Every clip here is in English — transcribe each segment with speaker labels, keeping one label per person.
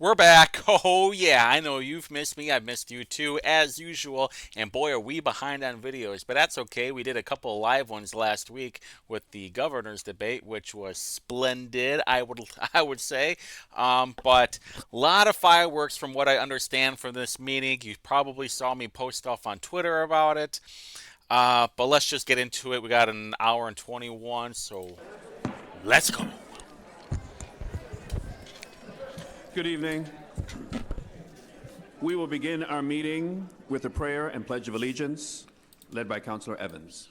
Speaker 1: We're back. Oh, yeah, I know you've missed me. I've missed you too, as usual. And boy, are we behind on videos. But that's okay. We did a couple of live ones last week with the governor's debate, which was splendid, I would say. But a lot of fireworks from what I understand from this meeting. You probably saw me post stuff on Twitter about it. But let's just get into it. We got an hour and 21, so let's go.
Speaker 2: Good evening. We will begin our meeting with a prayer and pledge of allegiance led by Councilor Evans.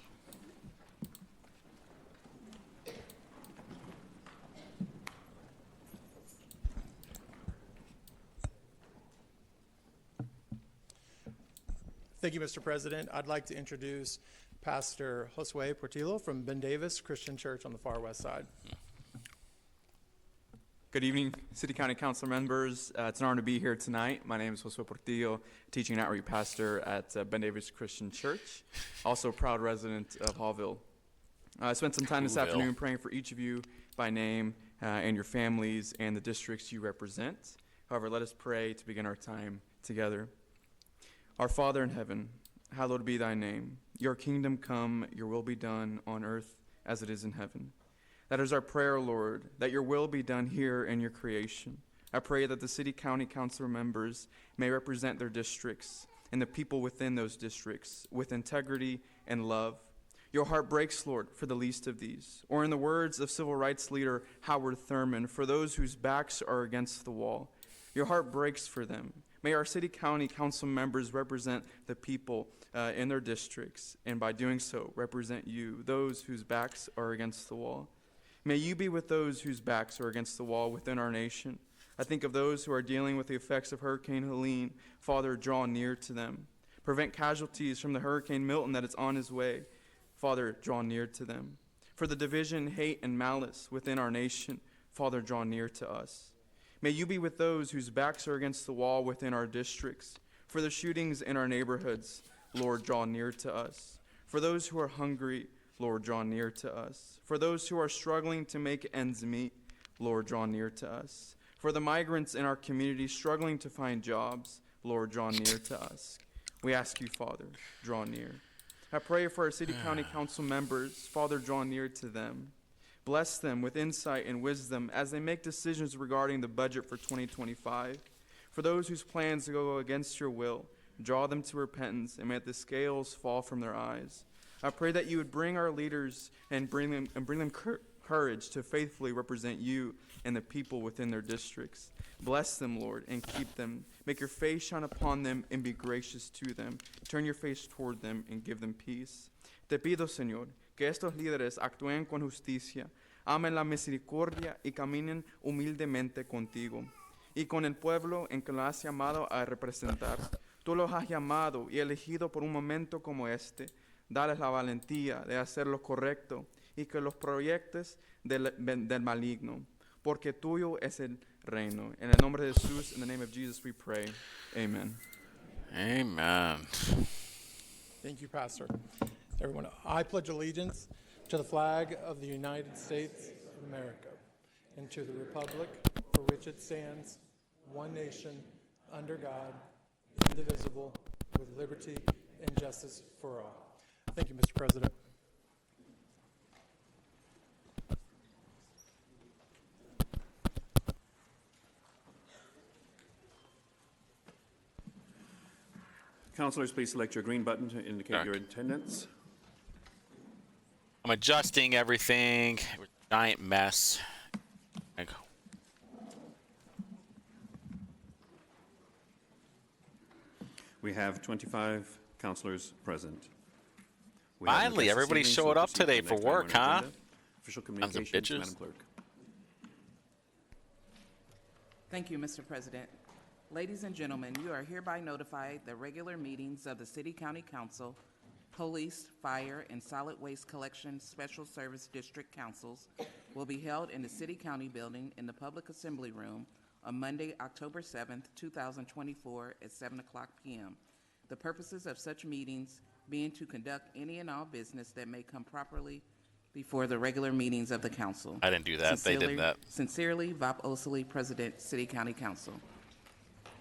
Speaker 3: Thank you, Mr. President. I'd like to introduce Pastor Josue Portillo from Ben Davis Christian Church on the far west side.
Speaker 4: Good evening, City County Council members. It's an honor to be here tonight. My name is Josue Portillo, teaching and outreach pastor at Ben Davis Christian Church, also a proud resident of Hallville. I spent some time this afternoon praying for each of you by name and your families and the districts you represent. However, let us pray to begin our time together. Our Father in heaven, hallowed be thy name. Your kingdom come, your will be done on earth as it is in heaven. That is our prayer, Lord, that your will be done here in your creation. I pray that the City County Council members may represent their districts and the people within those districts with integrity and love. Your heart breaks, Lord, for the least of these. Or in the words of civil rights leader Howard Thurman, for those whose backs are against the wall. Your heart breaks for them. May our City County Council members represent the people in their districts, and by doing so, represent you, those whose backs are against the wall. May you be with those whose backs are against the wall within our nation. I think of those who are dealing with the effects of Hurricane Helene. Father, draw near to them. Prevent casualties from the Hurricane Milton that is on his way. Father, draw near to them. For the division, hate, and malice within our nation, Father, draw near to us. May you be with those whose backs are against the wall within our districts. For the shootings in our neighborhoods, Lord, draw near to us. For those who are hungry, Lord, draw near to us. For those who are struggling to make ends meet, Lord, draw near to us. For the migrants in our community struggling to find jobs, Lord, draw near to us. We ask you, Father, draw near. I pray for our City County Council members. Father, draw near to them. Bless them with insight and wisdom as they make decisions regarding the budget for 2025. For those whose plans go against your will, draw them to repentance and may the scales fall from their eyes. I pray that you would bring our leaders and bring them courage to faithfully represent you and the people within their districts. Bless them, Lord, and keep them. Make your face shine upon them and be gracious to them. Turn your face toward them and give them peace. Te pido, Señor, que estos líderes actúen con justicia, amen la misericordia y caminen humildemente contigo y con el pueblo en que lo has llamado a representar. Tú los has llamado y elegido por un momento como este. Dales la valentía de hacer lo correcto y que los proyectes del maligno, porque tuyo es el reino. En el nombre de Jesús, in the name of Jesus we pray. Amen.
Speaker 1: Amen.
Speaker 3: Thank you, Pastor. Everyone, I pledge allegiance to the flag of the United States of America and to the republic for which it stands, one nation, under God, indivisible, with liberty and justice for all. Thank you, Mr. President.
Speaker 2: Councilors, please select your green button to indicate your attendance.
Speaker 1: I'm adjusting everything. It was a giant mess.
Speaker 2: We have 25 councilors present.
Speaker 1: Finally, everybody showed up today for work, huh?
Speaker 2: Official
Speaker 1: Sons of
Speaker 2: communications,
Speaker 1: bitches.
Speaker 2: Madam Clerk.
Speaker 5: Thank you, Mr. President. Ladies and gentlemen, you are hereby notified that regular meetings of the City County Council, Police, Fire, and Solid Waste Collection Special Service District Councils will be held in the City County Building in the Public Assembly Room on Monday, October 7th, 2024 at 7 o'clock p.m. The purposes of such meetings being to conduct any and all business that may come properly before the regular meetings of the council.
Speaker 1: I didn't do that. They did that.
Speaker 5: Sincerely, Vop Osili, President, City County Council.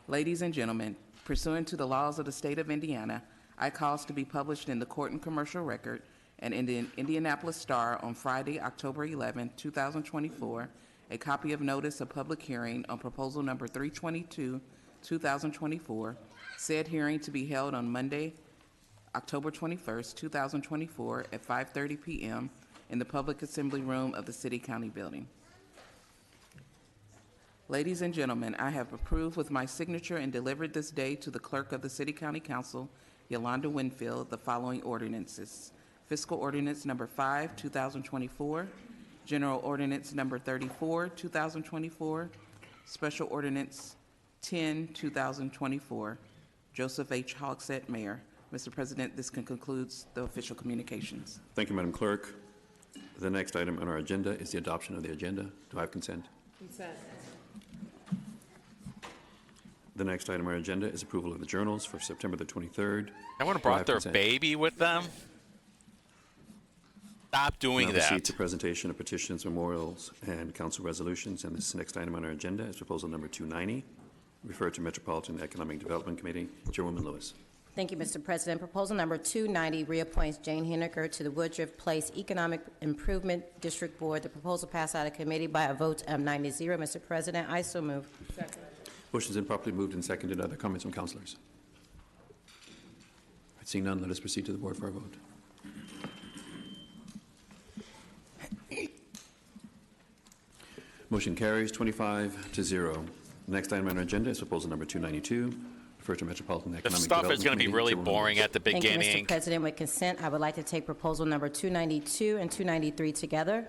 Speaker 5: Ladies and gentlemen, pursuant to the laws of the state of Indiana, I cause to be published in the Court and Commercial Record and in the Indianapolis Star on Friday, October 11, 2024, a copy of notice of public hearing on proposal number 322, 2024, said hearing to be held on Monday, October 21st, 2024, at 5:30 p.m. in the Public Assembly Room of the City County Building. Ladies and gentlemen, I have approved with my signature and delivered this day to the Clerk of the City County Council, Yolanda Winfield, the following ordinances. Fiscal Ordinance Number 5, 2024, General Ordinance Number 34, 2024, Special Ordinance 10, 2024. Joseph H. Hogsett, Mayor. Mr. President, this concludes the official communications.
Speaker 2: Thank you, Madam Clerk. The next item on our agenda is the adoption of the agenda. Do I have consent?
Speaker 6: Consent.
Speaker 2: The next item on our agenda is approval of the journals for September the 23rd.
Speaker 1: I would have
Speaker 2: Do I
Speaker 1: brought
Speaker 2: have
Speaker 1: their
Speaker 2: consent?
Speaker 1: baby with them. Stop doing
Speaker 2: Now
Speaker 1: that.
Speaker 2: proceed to presentation of petitions, memorials, and council resolutions. And this next item on our agenda is proposal number 290, referred to Metropolitan Economic Development Committee. Chairwoman Lewis.
Speaker 6: Thank you, Mr. President. Proposal number 290 reappoints Jane Henniker to the Woodruff Place Economic Improvement District Board. The proposal passed out of committee by a vote of 9 to 0. Mr. President, I so move.
Speaker 3: Second.
Speaker 2: Motion's been properly moved and seconded. Other comments from councilors? Seeing none, let us proceed to the board for a vote. Motion carries 25 to 0. The next item on our agenda is proposal number 292, refer to Metropolitan
Speaker 1: This
Speaker 2: Economic
Speaker 1: stuff
Speaker 2: Development
Speaker 1: is going to be
Speaker 2: Committee.
Speaker 1: really
Speaker 2: Chairwoman
Speaker 1: boring
Speaker 2: Lewis.
Speaker 1: at the
Speaker 6: Thank you,
Speaker 1: beginning.
Speaker 6: Mr. President. With consent, I would like to take proposal number 292 and 293 together.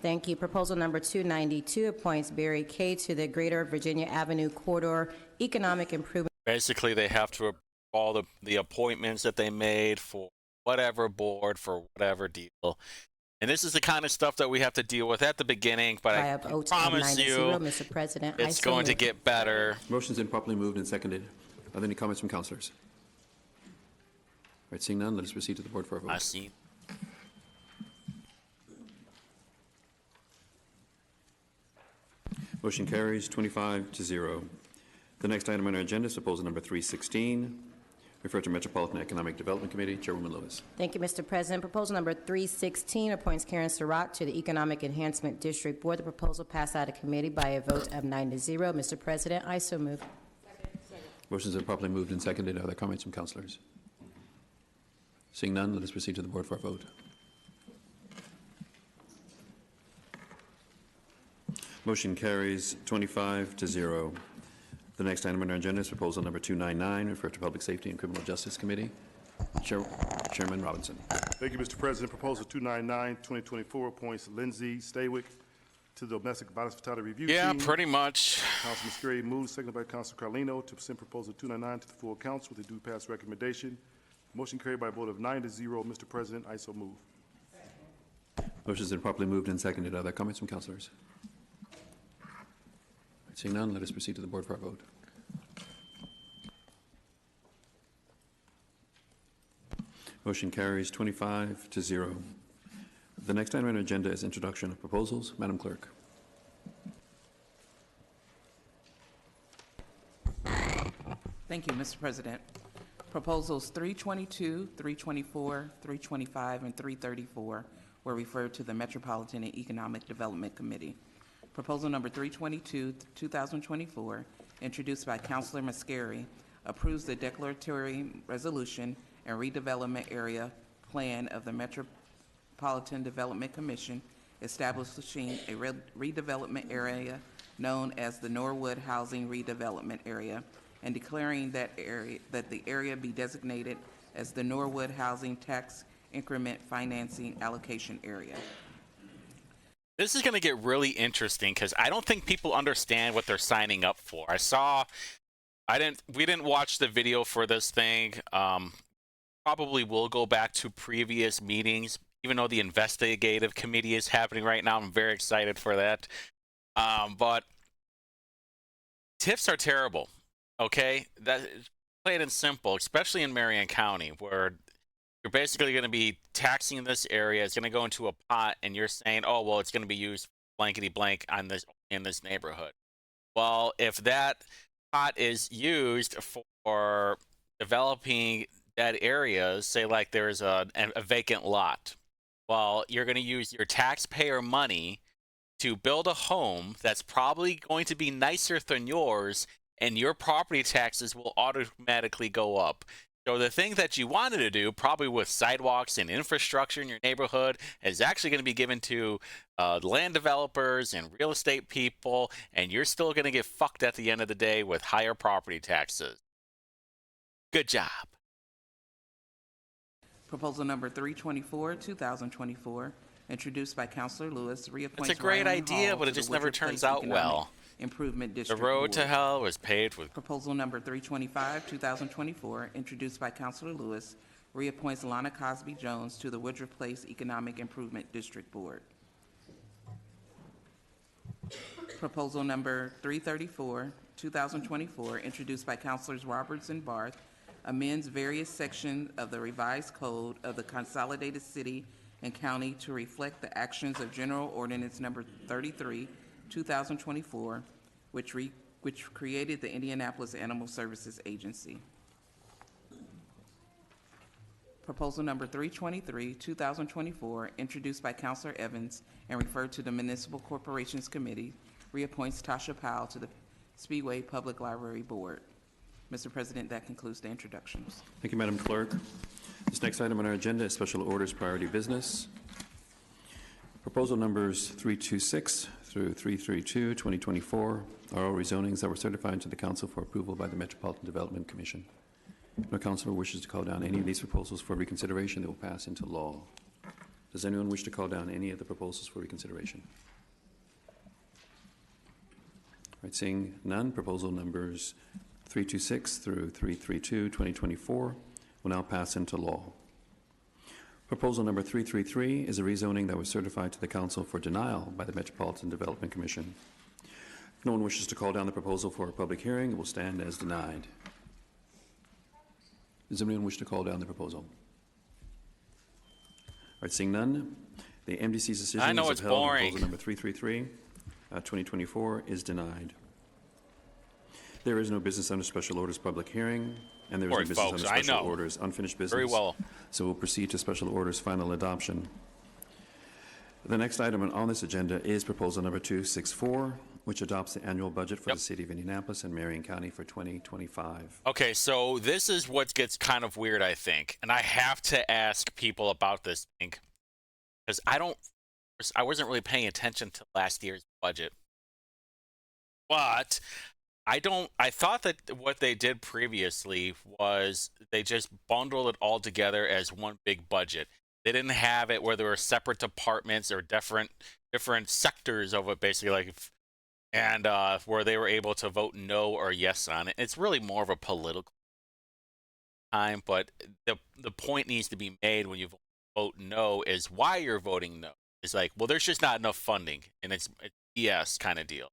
Speaker 6: Thank you. Proposal number 292 appoints Barry Kay to the Greater Virginia Avenue Corridor Economic Improvement.
Speaker 1: Basically, they have to approve all the appointments that they made for whatever board, for whatever deal. And this is the kind of stuff that we have to deal with at the beginning, but
Speaker 6: By
Speaker 1: I
Speaker 6: a vote of
Speaker 1: promise
Speaker 6: 9 to
Speaker 1: you
Speaker 6: 0, Mr. President. I
Speaker 1: it's
Speaker 6: so
Speaker 1: going to
Speaker 6: move.
Speaker 1: get better.
Speaker 2: Motion's been properly moved and seconded. Are there any comments from councilors? All right, seeing none, let us proceed to the board for a vote.
Speaker 1: I see.
Speaker 2: Motion carries 25 to 0. The next item on our agenda is proposal number 316, refer to Metropolitan Economic Development Committee. Chairwoman Lewis.
Speaker 6: Thank you, Mr. President. Proposal number 316 appoints Karen Surratt to the Economic Enhancement District Board. The proposal passed out of committee by a vote of 9 to 0. Mr. President, I so move.
Speaker 2: Motion's been properly moved and seconded. Are there comments from councilors? Seeing none, let us proceed to the board for a vote. Motion carries 25 to 0. The next item on our agenda is proposal number 299, refer to Public Safety and Criminal Justice Committee. Chairman Robinson.
Speaker 7: Thank you, Mr. President. Proposal 299, 2024 appoints Lindsay Staywick to the Domestic Violence Fatality Review
Speaker 1: Yeah,
Speaker 7: Team.
Speaker 1: pretty much.
Speaker 7: Councilman Scurry moves, seconded by Councilor Carlino, to present proposal 299 to the full council with a due pass recommendation. Motion carried by a vote of 9 to 0. Mr. President, I so move.
Speaker 2: Motion's been properly moved and seconded. Are there comments from councilors? Seeing none, let us proceed to the board for a vote. Motion carries 25 to 0. The next item on our agenda is introduction of proposals. Madam Clerk.
Speaker 5: Thank you, Mr. President. Proposals 322, 324, 325, and 334 were referred to the Metropolitan and Economic Development Committee. Proposal number 322, 2024, introduced by Councilor Mascari, approves the declaratory resolution and redevelopment area plan of the Metropolitan Development Commission, establishing a redevelopment area known as the Norwood Housing Redevelopment Area, and declaring that the area be designated as the Norwood Housing Tax Increment Financing Allocation Area.
Speaker 1: This is going to get really interesting because I don't think people understand what they're signing up for. We didn't watch the video for this thing. Probably will go back to previous meetings, even though the investigative committee is happening right now. I'm very excited for that. But TIFs are terrible. Okay, that plain and simple, especially in Marion County, where you're basically going to be taxing this area. It's going to go into a pot, and you're saying, "Oh, well, it's going to be used blankety blank on this in this neighborhood." Well, if that pot is used for developing dead areas, say like there's a vacant lot. Well, you're going to use your taxpayer money to build a home that's probably going to be nicer than yours, and your property taxes will automatically go up. So the thing that you wanted to do, probably with sidewalks and infrastructure in your neighborhood, is actually going to be given to land developers and real estate people, and you're still going to get fucked at the end of the day with higher property taxes. Good job.
Speaker 5: Proposal number 324, 2024, introduced by Councilor Lewis, reappoints
Speaker 1: It's a great
Speaker 5: Ryan
Speaker 1: idea,
Speaker 5: Hall
Speaker 1: but
Speaker 5: to
Speaker 1: it
Speaker 5: the
Speaker 1: just never
Speaker 5: Woodruff
Speaker 1: turns
Speaker 5: Place
Speaker 1: out
Speaker 5: Economic
Speaker 1: well.
Speaker 5: Improvement
Speaker 1: The
Speaker 5: District
Speaker 1: road to
Speaker 5: Board.
Speaker 1: hell was paved with.
Speaker 5: Proposal number 325, 2024, introduced by Councilor Lewis, reappoints Lana Cosby Jones to the Woodruff Place Economic Improvement District Board. Proposal number 334, 2024, introduced by Councilors Roberts and Barth, amends various sections of the revised code of the Consolidated City and County to reflect the actions of General Ordinance number 33, 2024, which created the Indianapolis Animal Services Agency. Proposal number 323, 2024, introduced by Councilor Evans and referred to the Municipal Corporations Committee, reappoints Tasha Powell to the Speedway Public Library Board. Mr. President, that concludes the introductions.
Speaker 2: Thank you, Madam Clerk. This next item on our agenda is special orders priority business. Proposal numbers 326 through 332, 2024 are all rezonings that were certified to the Council for approval by the Metropolitan Development Commission. No councilor wishes to call down any of these proposals for reconsideration, they will pass into law. Does anyone wish to call down any of the proposals for reconsideration? All right, seeing none, proposal numbers 326 through 332, 2024 will now pass into law. Proposal number 333 is a rezoning that was certified to the Council for denial by the Metropolitan Development Commission. If no one wishes to call down the proposal for a public hearing, it will stand as denied. Does anyone wish to call down the proposal? All right, seeing none, the MDC's decision
Speaker 1: I know
Speaker 2: is
Speaker 1: it's
Speaker 2: upheld.
Speaker 1: boring.
Speaker 2: Proposal number 333, 2024 is denied. There is no business under special orders public hearing, and there is no
Speaker 1: Sorry,
Speaker 2: business
Speaker 1: folks,
Speaker 2: under
Speaker 1: I
Speaker 2: special
Speaker 1: know.
Speaker 2: orders unfinished business.
Speaker 1: Very well.
Speaker 2: So we'll proceed to special orders final adoption. The next item on this agenda is proposal number 264, which adopts the annual budget for the city of Indianapolis and Marion County for 2025.
Speaker 1: Okay, so this is what gets kind of weird, I think, and I have to ask people about this thing because I wasn't really paying attention to last year's budget, but I thought that what they did previously was they just bundled it all together as one big budget. They didn't have it where there were separate departments or different sectors of it, basically, and where they were able to vote no or yes on it. It's really more of a political time, but the point needs to be made when you vote no is why you're voting no. It's like, well, there's just not enough funding, and it's BS kind of deal.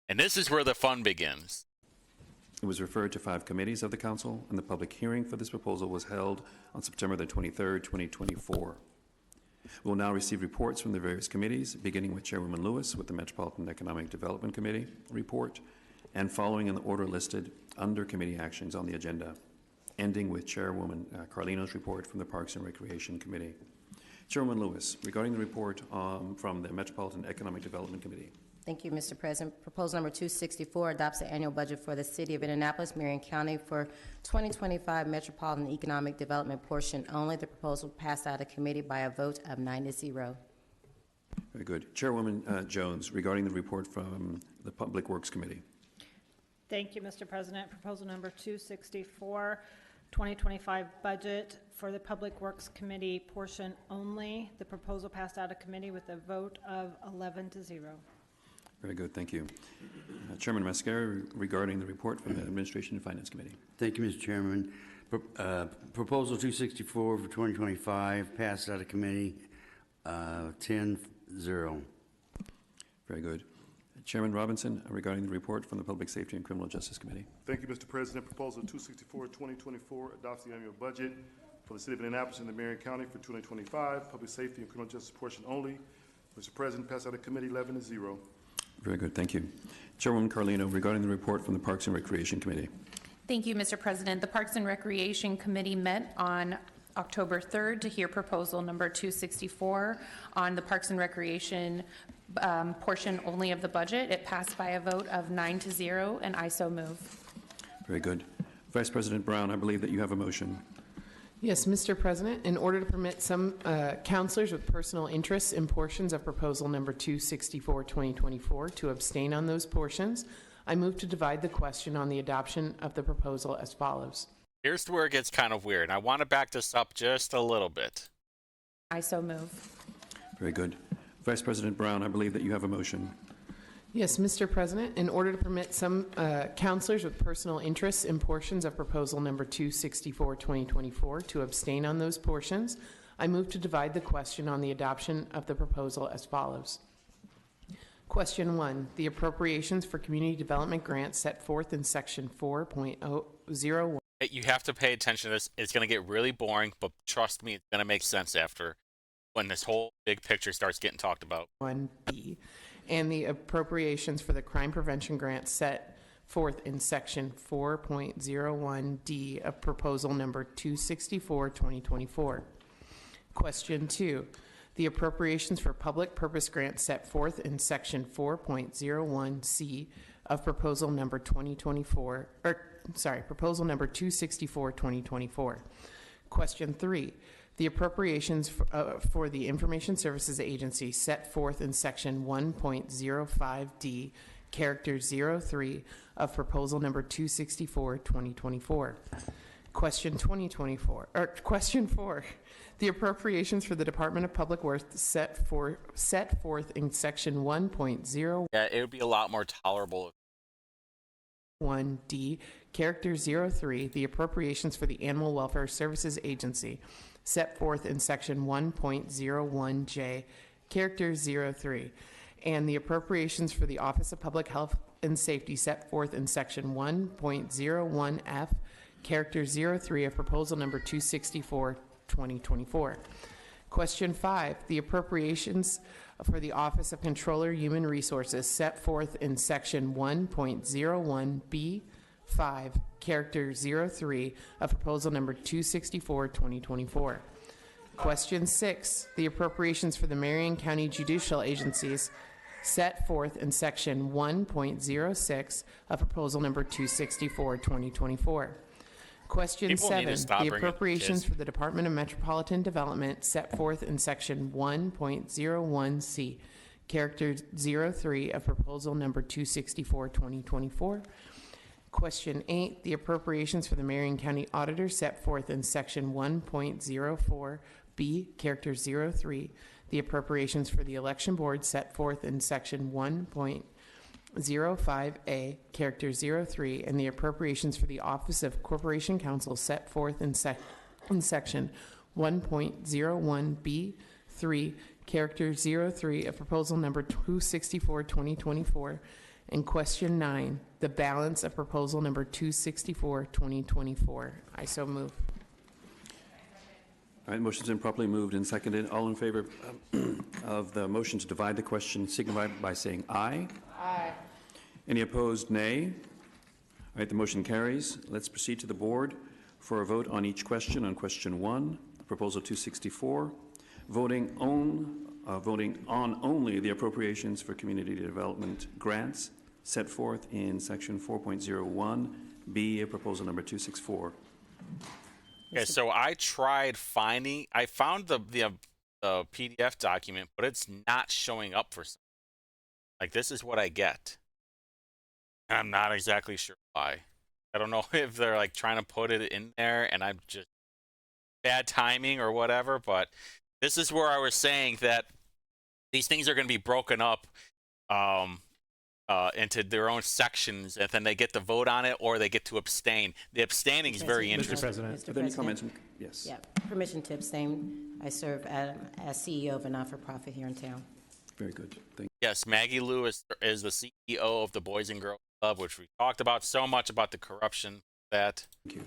Speaker 1: And this is where the fun begins.
Speaker 2: It was referred to 5 committees of the council, and the public hearing for this proposal was held on September the 23rd, 2024. We will now receive reports from the various committees, beginning with Chairwoman Lewis with the Metropolitan Economic Development Committee report, and following in the order listed under committee actions on the agenda, ending with Chairwoman Carlino's report from the Parks and Recreation Committee. Chairwoman Lewis, regarding the report from the Metropolitan Economic Development Committee.
Speaker 6: Thank you, Mr. President. Proposal number 264 adopts the annual budget for the City of Indianapolis, Marion County for 2025 Metropolitan Economic Development portion only. The proposal passed out of committee by a vote of 9-0.
Speaker 2: Very good. Chairwoman Jones, regarding the report from the Public Works Committee.
Speaker 8: Thank you, Mr. President. Proposal number 264, 2025 budget for the Public Works Committee portion only. The proposal passed out of committee with a vote of 11-0.
Speaker 2: Very good, thank you. Chairman Mascara, regarding the report from the Administration and Finance Committee.
Speaker 9: Thank you, Mr. Chairman. Proposal 264 for 2025 passed out of committee 10-0.
Speaker 2: Very good. Chairman Robinson, regarding the report from the Public Safety and Criminal Justice Committee.
Speaker 7: Thank you, Mr. President. Proposal 264, 2024 adopts the annual budget for the city of Indianapolis and the Marion County for 2025, public safety and criminal justice portion only. Mr. President, pass out of committee 11-0.
Speaker 2: Very good, thank you. Chairwoman Carlino, regarding the report from the Parks and Recreation Committee.
Speaker 10: Thank you, Mr. President. The Parks and Recreation Committee met on October 3rd to hear proposal number 264 on the Parks and Recreation portion only of the budget. It passed by a vote of 9-0, and I so move.
Speaker 2: Very good. Vice President Brown, I believe that you have a motion.
Speaker 11: Yes, Mr. President, in order to permit some counselors with personal interests in portions of proposal number 264, 2024 to abstain on those portions, I move to divide the question on the adoption of the proposal as follows.
Speaker 1: Here's where it gets kind of weird. I want to back this up just a little bit.
Speaker 10: I so move.
Speaker 2: Very good. Vice President Brown, I believe that you have a motion.
Speaker 11: Yes, Mr. President, in order to permit some counselors with personal interests in portions of proposal number 264, 2024 to abstain on those portions, I move to divide the question on the adoption of the proposal as follows. Question 1, the appropriations for community development grants set forth in section 4.001.
Speaker 1: You have to pay attention to this. It's going to get really boring, but trust me, it's going to make sense after when this whole big picture starts getting talked about.
Speaker 11: 1B, and the appropriations for the crime prevention grant set forth in section 4.01D of proposal number 264, 2024. Question 2, the appropriations for public purpose grants set forth in section 4.01C of proposal number 264, 2024. Question 3, the appropriations for the Information Services Agency set forth in section 1.05D, character 03 of proposal number 264, 2024. Question 4, the appropriations for the Department of Public Works set forth in section 1.0.
Speaker 1: Yeah, it would be a lot more tolerable.
Speaker 11: 1D, character 03, the appropriations for the Animal Welfare Services Agency set forth in section 1.01J, character 03, and the appropriations for the Office of Public Health and Safety set forth in section 1.01F, character 03 of proposal number 264, 2024. Question 5, the appropriations for the Office of Controller Human Resources set forth in section 1.01B5, character 03 of proposal number 264, 2024. Question 6, the appropriations for the Marion County Judicial Agencies set forth in section 1.06 of proposal number 264, 2024. Question
Speaker 1: People need to
Speaker 11: 7,
Speaker 1: stop
Speaker 11: the
Speaker 1: bringing
Speaker 11: appropriations
Speaker 1: kids.
Speaker 11: for the Department of Metropolitan Development set forth in section 1.01C, character 03 of proposal number 264, 2024. Question 8, the appropriations for the Marion County Auditor set forth in section 1.04B, character 03. The appropriations for the Election Board set forth in section 1.05A, character 03, and the appropriations for the Office of Corporation Counsel set forth in section 1.01B3, character 03 of proposal number 264, 2024. And question 9, the balance of proposal number 264, 2024. I so move.
Speaker 2: All right, motion's been properly moved and seconded. All in favor of the motion to divide the question signify by saying aye.
Speaker 11: Aye.
Speaker 2: Any opposed, nay. All right, the motion carries. Let's proceed to the board for a vote on each question. On question 1, proposal 264, voting on only the appropriations for community development grants set forth in section 4.01B of proposal number 264.
Speaker 1: Okay, so I found the PDF document, but it's not showing up for some. Like, this is what I get. And I'm not exactly sure why. I don't know if they're like trying to put it in there and I'm just bad timing or whatever, but this is where I was saying that these things are going to be broken up into their own sections, and then they get to vote on it or they get to abstain. The abstaining is very interesting.
Speaker 2: Are there any comments? Yes.
Speaker 6: Yeah, permission to abstain. I serve as CEO of a not-for-profit here in town.
Speaker 2: Very good. Thank
Speaker 1: Yes, Maggie Lewis is the CEO of the Boys and Girls Club, which we talked about so much about the corruption that.
Speaker 2: you.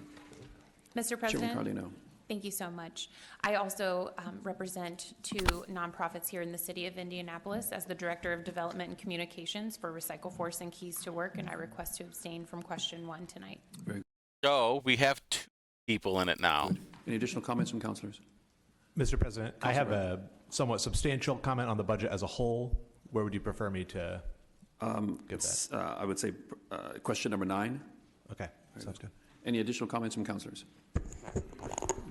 Speaker 10: Mr.
Speaker 2: Chairman
Speaker 10: President,
Speaker 2: Carlino.
Speaker 10: Thank you so much. I also represent two nonprofits here in the city of Indianapolis as the Director of Development and Communications for Recycle Force and Keys to Work, and I request to abstain from question 1 tonight.
Speaker 2: Very good.
Speaker 1: So we have 2 people in it now.
Speaker 2: Any additional comments from councilors?
Speaker 12: Mr. President, I have a somewhat substantial comment on the budget as a whole. Where would you prefer me to give that?
Speaker 2: I would say question number 9.
Speaker 12: Okay, sounds good.
Speaker 2: Any additional comments from councilors?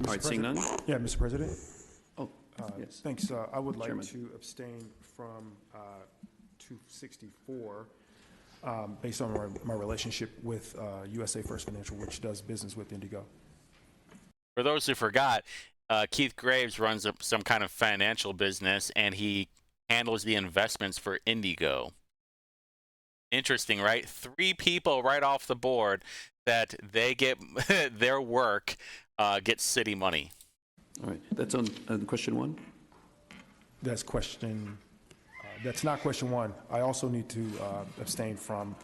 Speaker 2: All right, seeing none?
Speaker 13: Yeah, Mr. President.
Speaker 2: Oh, yes.
Speaker 13: Thanks. I would like
Speaker 2: Chairman.
Speaker 13: to abstain from 264 based on my relationship with USA First Financial, which does business with Indigo.
Speaker 1: For those who forgot, Keith Graves runs some kind of financial business, and he handles the investments for Indigo. Interesting, right? 3 people right off the board that they get their work gets city money.
Speaker 2: All right, that's on question 1?
Speaker 13: That's question. That's not question 1. I also need to abstain from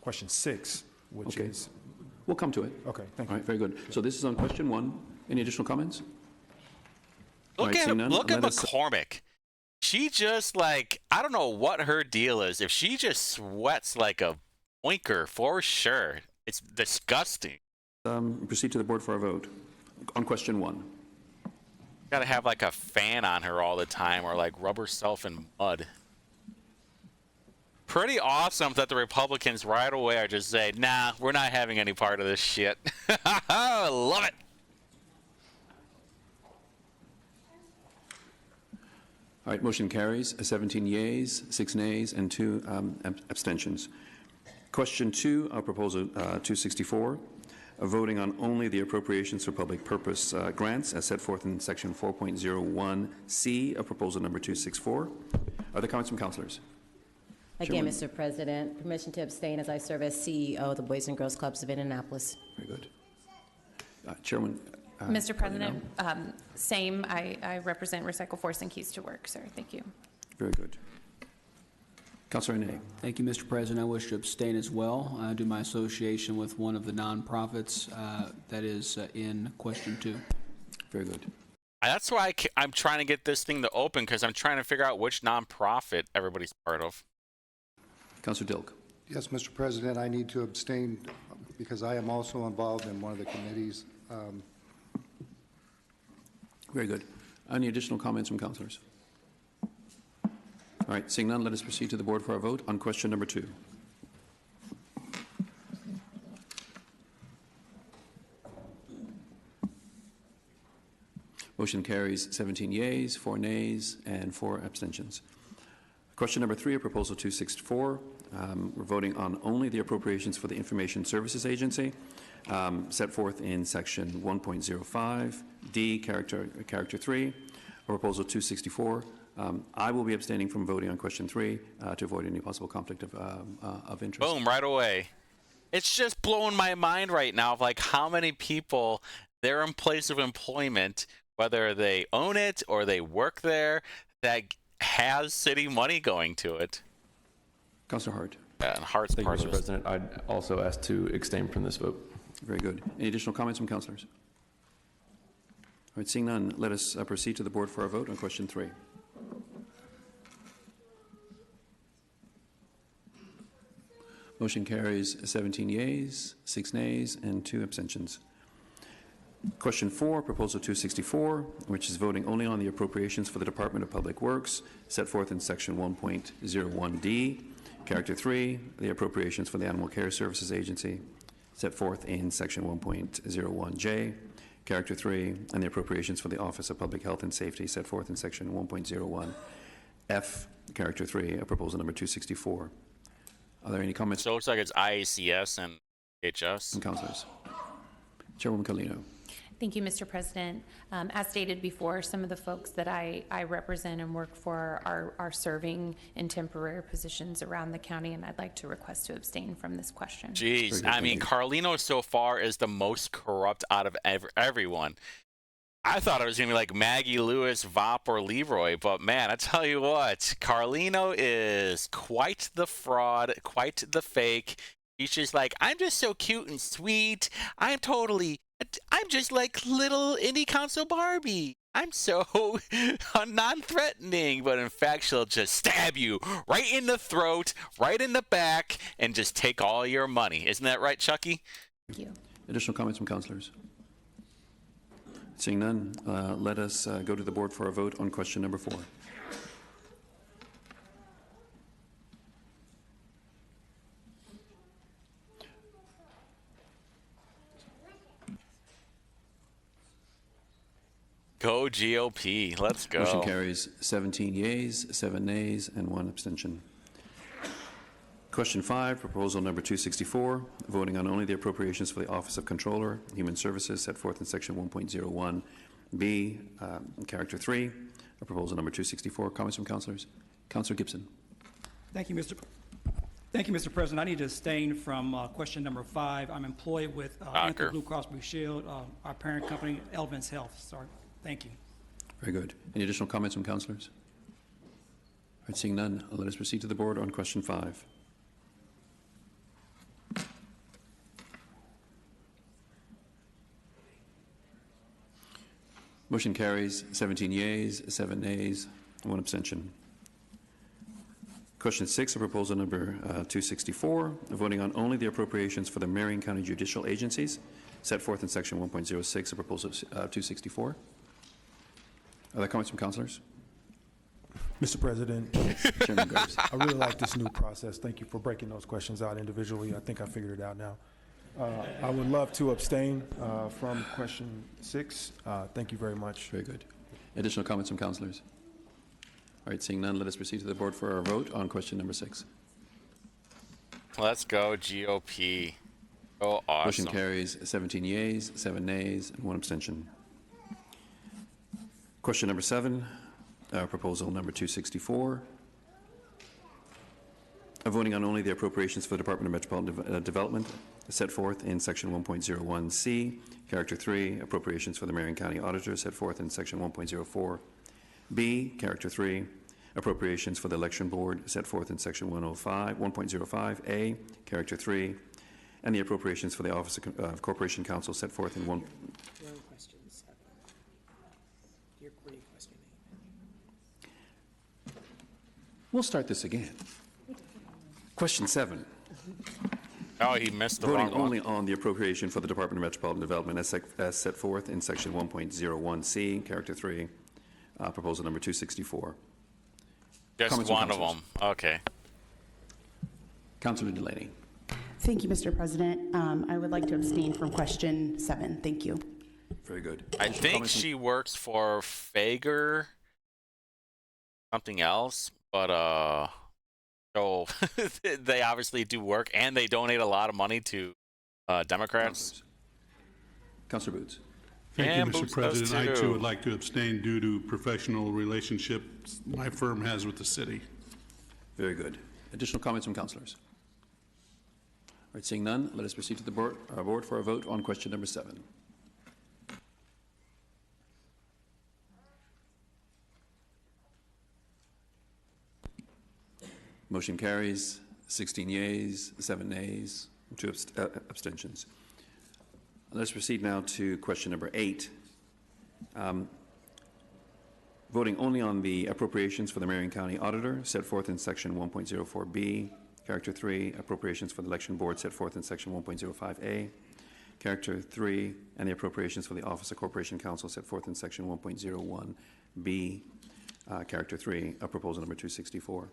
Speaker 13: question 6, which
Speaker 2: Okay.
Speaker 13: is.
Speaker 2: We'll come to it.
Speaker 13: Okay, thank
Speaker 2: All
Speaker 13: you.
Speaker 2: right, very good. So this is on question 1. Any additional comments? All
Speaker 1: Look
Speaker 2: right,
Speaker 1: at
Speaker 2: seeing none,
Speaker 1: look at
Speaker 2: let us-
Speaker 1: McCormick. She just like, I don't know what her deal is. If she just sweats like a oinker, for sure. It's disgusting.
Speaker 2: Proceed to the board for a vote on question 1.
Speaker 1: Gotta have like a fan on her all the time, or like rub herself in mud. Pretty awesome that the Republicans right away are just saying, nah, we're not having any part of this shit. Love it.
Speaker 2: All right, motion carries. 17 yeas, 6 nays, and 2 abstentions. Question 2, proposal 264, voting on only the appropriations for public purpose grants as set forth in section 4.01C of proposal number 264. Are there comments from councilors?
Speaker 6: Again, Mr. President, permission to abstain as I serve as CEO of the Boys and Girls Clubs of Indianapolis.
Speaker 2: Very good. Chairman.
Speaker 10: Mr. President, same. I represent Recycle Force and Keys to Work, sir. Thank you.
Speaker 2: Very good. Councilor Nay.
Speaker 14: Thank you, Mr. President. I wish to abstain as well due to my association with one of the nonprofits that is in question 2.
Speaker 2: Very good.
Speaker 1: That's why I'm trying to get this thing to open, because I'm trying to figure out which nonprofit everybody's part of.
Speaker 2: Councilor Dilk.
Speaker 15: Yes, Mr. President, I need to abstain because I am also involved in one of the committees.
Speaker 2: Very good. Any additional comments from councilors? All right, seeing none, let us proceed to the board for our vote on question number 2. Motion carries 17 yeas, 4 nays, and 4 abstentions. Question number 3 of proposal 264. We're voting on only the appropriations for the Information Services Agency set forth in section 1.05D, character 3, proposal 264. I will be abstaining from voting on question 3 to avoid any possible conflict of interest.
Speaker 1: Boom, right away. It's just blowing my mind right now of like how many people they're in place of employment, whether they own it or they work there, that has city money going to it.
Speaker 2: Councilor Hart.
Speaker 1: Yeah, and Hart's
Speaker 16: Thank you,
Speaker 1: part
Speaker 16: Mr.
Speaker 1: of it.
Speaker 16: President. I'd also ask to abstain from this vote.
Speaker 2: Very good. Any additional comments from councilors? All right, seeing none, let us proceed to the board for our vote on question 3. Motion carries 17 yeas, 6 nays, and 2 abstentions. Question 4, proposal 264, which is voting only on the appropriations for the Department of Public Works set forth in section 1.01D, character 3, the appropriations for the Animal Care Services Agency set forth in section 1.01J, character 3, and the appropriations for the Office of Public Health and Safety set forth in section 1.01F, character 3, proposal number 264. Are there any comments
Speaker 1: So it looks like it's IACS and HS.
Speaker 2: from councilors? Chairwoman Carlino.
Speaker 10: Thank you, Mr. President. As stated before, some of the folks that I represent and work for are serving in temporary positions around the county, and I'd like to request to abstain from this question.
Speaker 1: Jeez, I mean, Carlino so far is the most corrupt out of everyone. I thought it was going to be like Maggie Lewis, Vop, or Leroy, but man, I tell you what, Carlino is quite the fraud, quite the fake. He's just like, I'm just so cute and sweet. I'm totally I'm just like little Indy Council Barbie. I'm so non-threatening, but in fact, she'll just stab you right in the throat, right in the back, and just take all your money. Isn't that right, Chucky?
Speaker 10: Thank you.
Speaker 2: Additional comments from councilors? Seeing none, let us go to the board for a vote on question number 4.
Speaker 1: Go GOP. Let's go.
Speaker 2: Motion carries 17 yeas, 7 nays, and 1 abstention. Question 5, proposal number 264, voting on only the appropriations for the Office of Controller, Human Services, set forth in section 1.01B, character 3. Proposal number 264. Comments from councilors? Councilor Gibson.
Speaker 17: Thank you, Mr. President. I need to abstain from question number 5. I'm employed with Anthem Blue Cross Blue Shield, our parent company, Elvin's Health. Sorry. Thank you.
Speaker 2: Very good. Any additional comments from councilors? All right, seeing none, let us proceed to the board on question 5. Motion carries 17 yeas, 7 nays, 1 abstention. Question 6 of proposal number 264, voting on only the appropriations for the Marion County Judicial Agencies, set forth in section 1.06 of proposal 264. Are there comments from councilors?
Speaker 13: Mr. President,
Speaker 2: Chairman Graves.
Speaker 13: I really like this new process. Thank you for breaking those questions out individually. I think I figured it out now. I would love to abstain from question 6. Thank you very much.
Speaker 2: Very good. Additional comments from councilors? All right, seeing none, let us proceed to the board for our vote on question number 6.
Speaker 1: Let's go GOP. Oh, awesome.
Speaker 2: Motion carries 17 yeas, 7 nays, and 1 abstention. Question number 7, proposal number 264. Voting on only the appropriations for the Department of Metropolitan Development set forth in section 1.01C, character 3, appropriations for the Marion County Auditor set forth in section 1.04B, character 3, appropriations for the Election Board set forth in section 1.05A, character 3, and the appropriations for the Office of Corporation Counsel set forth in 1. We'll start this again. Question 7.
Speaker 1: Oh, he missed the
Speaker 2: Voting
Speaker 1: wrong one.
Speaker 2: only on the appropriation for the Department of Metropolitan Development as set forth in section 1.01C, character 3, proposal number 264.
Speaker 1: Just
Speaker 2: Comments from
Speaker 1: one of
Speaker 2: councilors?
Speaker 1: them. Okay.
Speaker 2: Councilor Delaney.
Speaker 18: Thank you, Mr. President. I would like to abstain from question 7. Thank you.
Speaker 2: Very good.
Speaker 1: I think she works for Fager, something else, but so they obviously do work, and they donate a lot of money to Democrats.
Speaker 2: Councilor Boots.
Speaker 19: Thank you,
Speaker 1: And
Speaker 19: Mr.
Speaker 1: Boots
Speaker 19: President.
Speaker 1: does
Speaker 19: I
Speaker 1: too.
Speaker 19: too would like to abstain due to professional relationships my firm has with the city.
Speaker 2: Very good. Additional comments from councilors? All right, seeing none, let us proceed to the board for a vote on question number 7. Motion carries 16 yeas, 7 nays, 2 abstentions. Let's proceed now to question number 8. Voting only on the appropriations for the Marion County Auditor set forth in section 1.04B, character 3, appropriations for the Election Board set forth in section 1.05A, character 3, and the appropriations for the Office of Corporation Counsel set forth in section 1.01B, character 3, proposal number 264.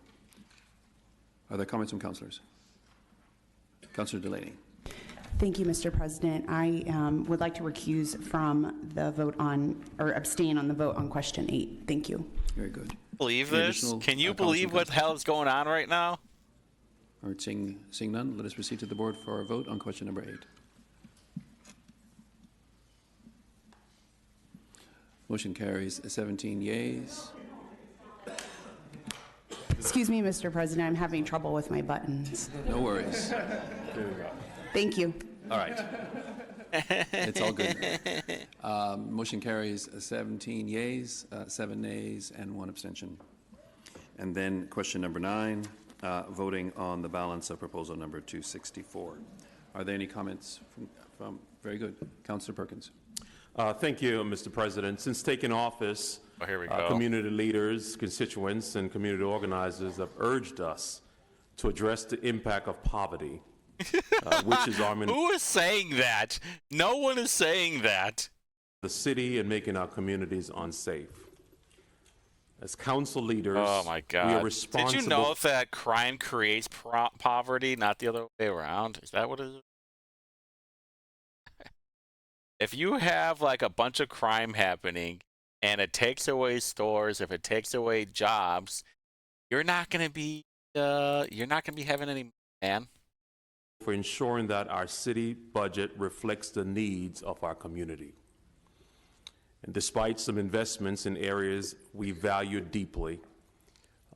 Speaker 2: Are there comments from councilors? Councilor Delaney.
Speaker 18: Thank you, Mr. President. I would like to recuse from the vote on, or abstain on the vote on question 8. Thank you.
Speaker 2: Very good.
Speaker 1: Believe
Speaker 2: Any
Speaker 1: this?
Speaker 2: additional,
Speaker 1: Can you
Speaker 2: comments
Speaker 1: believe
Speaker 2: from
Speaker 1: what the hell is going on right now?
Speaker 2: All right, seeing none, let us proceed to the board for our vote on question number 8. Motion carries 17 yeas.
Speaker 18: Excuse me, Mr. President. I'm having trouble with my buttons.
Speaker 2: No worries. There we go.
Speaker 18: Thank you.
Speaker 2: All right. It's all good. Motion carries 17 yeas, 7 nays, and 1 abstention. And then question number 9, voting on the balance of proposal number 264. Are there any comments from very good. Councilor Perkins.
Speaker 20: Thank you, Mr. President. Since taking office,
Speaker 1: here we go.
Speaker 20: community leaders, constituents, and community organizers have urged us to address the impact of poverty, which is arming
Speaker 1: Who is saying that? No one is saying that.
Speaker 20: the city and making our communities unsafe. As council leaders,
Speaker 1: Oh my
Speaker 20: we are
Speaker 1: God!
Speaker 20: responsible.
Speaker 1: Did you know that crime creates poverty, not the other way around? Is that what it is? If you have like a bunch of crime happening and it takes away stores, if it takes away jobs, you're not gonna be having any, man.
Speaker 20: for ensuring that our city budget reflects the needs of our community. And despite some investments in areas we value deeply,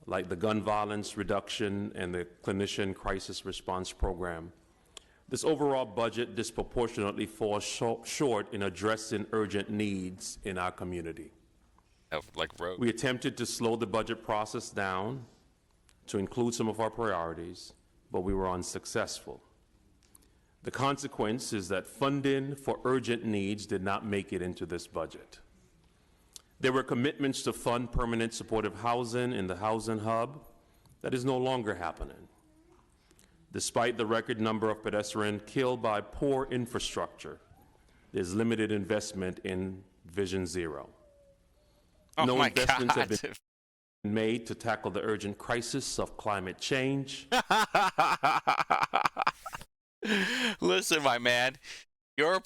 Speaker 20: like the gun violence reduction and the clinician crisis response program, this overall budget disproportionately falls short in addressing urgent needs in our community.
Speaker 1: Like road.
Speaker 20: We attempted to slow the budget process down to include some of our priorities, but we were unsuccessful. The consequence is that funding for urgent needs did not make it into this budget. There were commitments to fund permanent supportive housing in the housing hub. That is no longer happening. Despite the record number of pedestrians killed by poor infrastructure, there's limited investment in Vision Zero.
Speaker 1: Oh
Speaker 20: No
Speaker 1: my
Speaker 20: investments
Speaker 1: God.
Speaker 20: have been made to tackle the urgent crisis of climate change.
Speaker 1: Listen, my man, the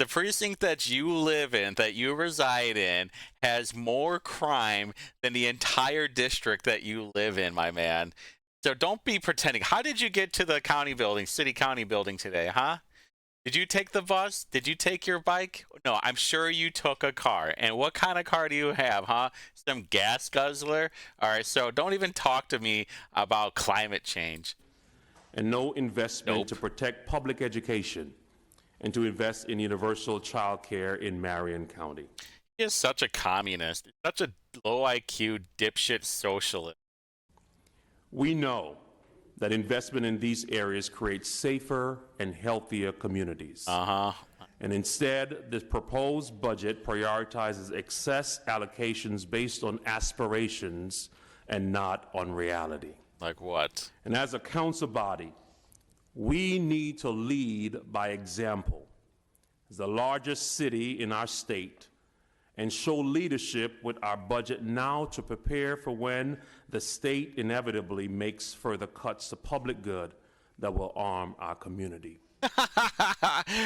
Speaker 1: precinct that you live in, that you reside in, has more crime than the entire district that you live in, my man. So don't be pretending. How did you get to the county building, city county building today, huh? Did you take the bus? Did you take your bike? No, I'm sure you took a car. And what kind of car do you have, huh? Some gas guzzler? All right, so don't even talk to me about climate change.
Speaker 20: And no investment to protect public education and to invest in universal child care in Marion County.
Speaker 1: He is such a communist, such a low IQ dipshit socialist.
Speaker 20: We know that investment in these areas creates safer and healthier communities. And instead, this proposed budget prioritizes excess allocations based on aspirations and not on reality.
Speaker 1: Like what?
Speaker 20: And as a council body, we need to lead by example. As the largest city in our state, and show leadership with our budget now to prepare for when the state inevitably makes further cuts to public good that will harm our community.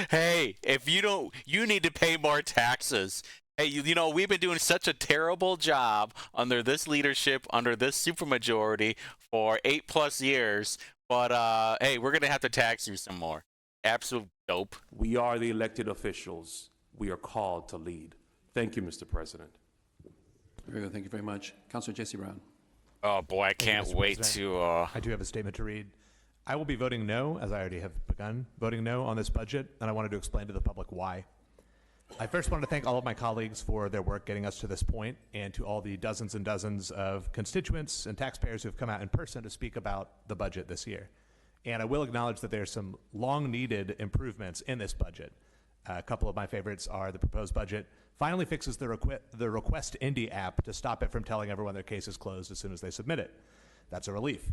Speaker 1: Hey, if you don't, you need to pay more taxes. Hey, you know, we've been doing such a terrible job under this leadership, under this supermajority for 8+ years, but hey, we're going to have to tax you some more. Absolute dope.
Speaker 20: We are the elected officials. We are called to lead. Thank you, Mr. President.
Speaker 2: Very good. Thank you very much. Councilor Jesse Brown.
Speaker 1: Oh, boy, I can't wait to...
Speaker 12: I do have a statement to read. I will be voting no, as I already have begun voting no on this budget, and I wanted to explain to the public why. I first wanted to thank all of my colleagues for their work getting us to this point, and to all the dozens and dozens of constituents and taxpayers who have come out in person to speak about the budget this year. And I will acknowledge that there are some long-needed improvements in this budget. A couple of my favorites are the proposed budget finally fixes the Request Indy app to stop it from telling everyone their case is closed as soon as they submit it. That's a relief.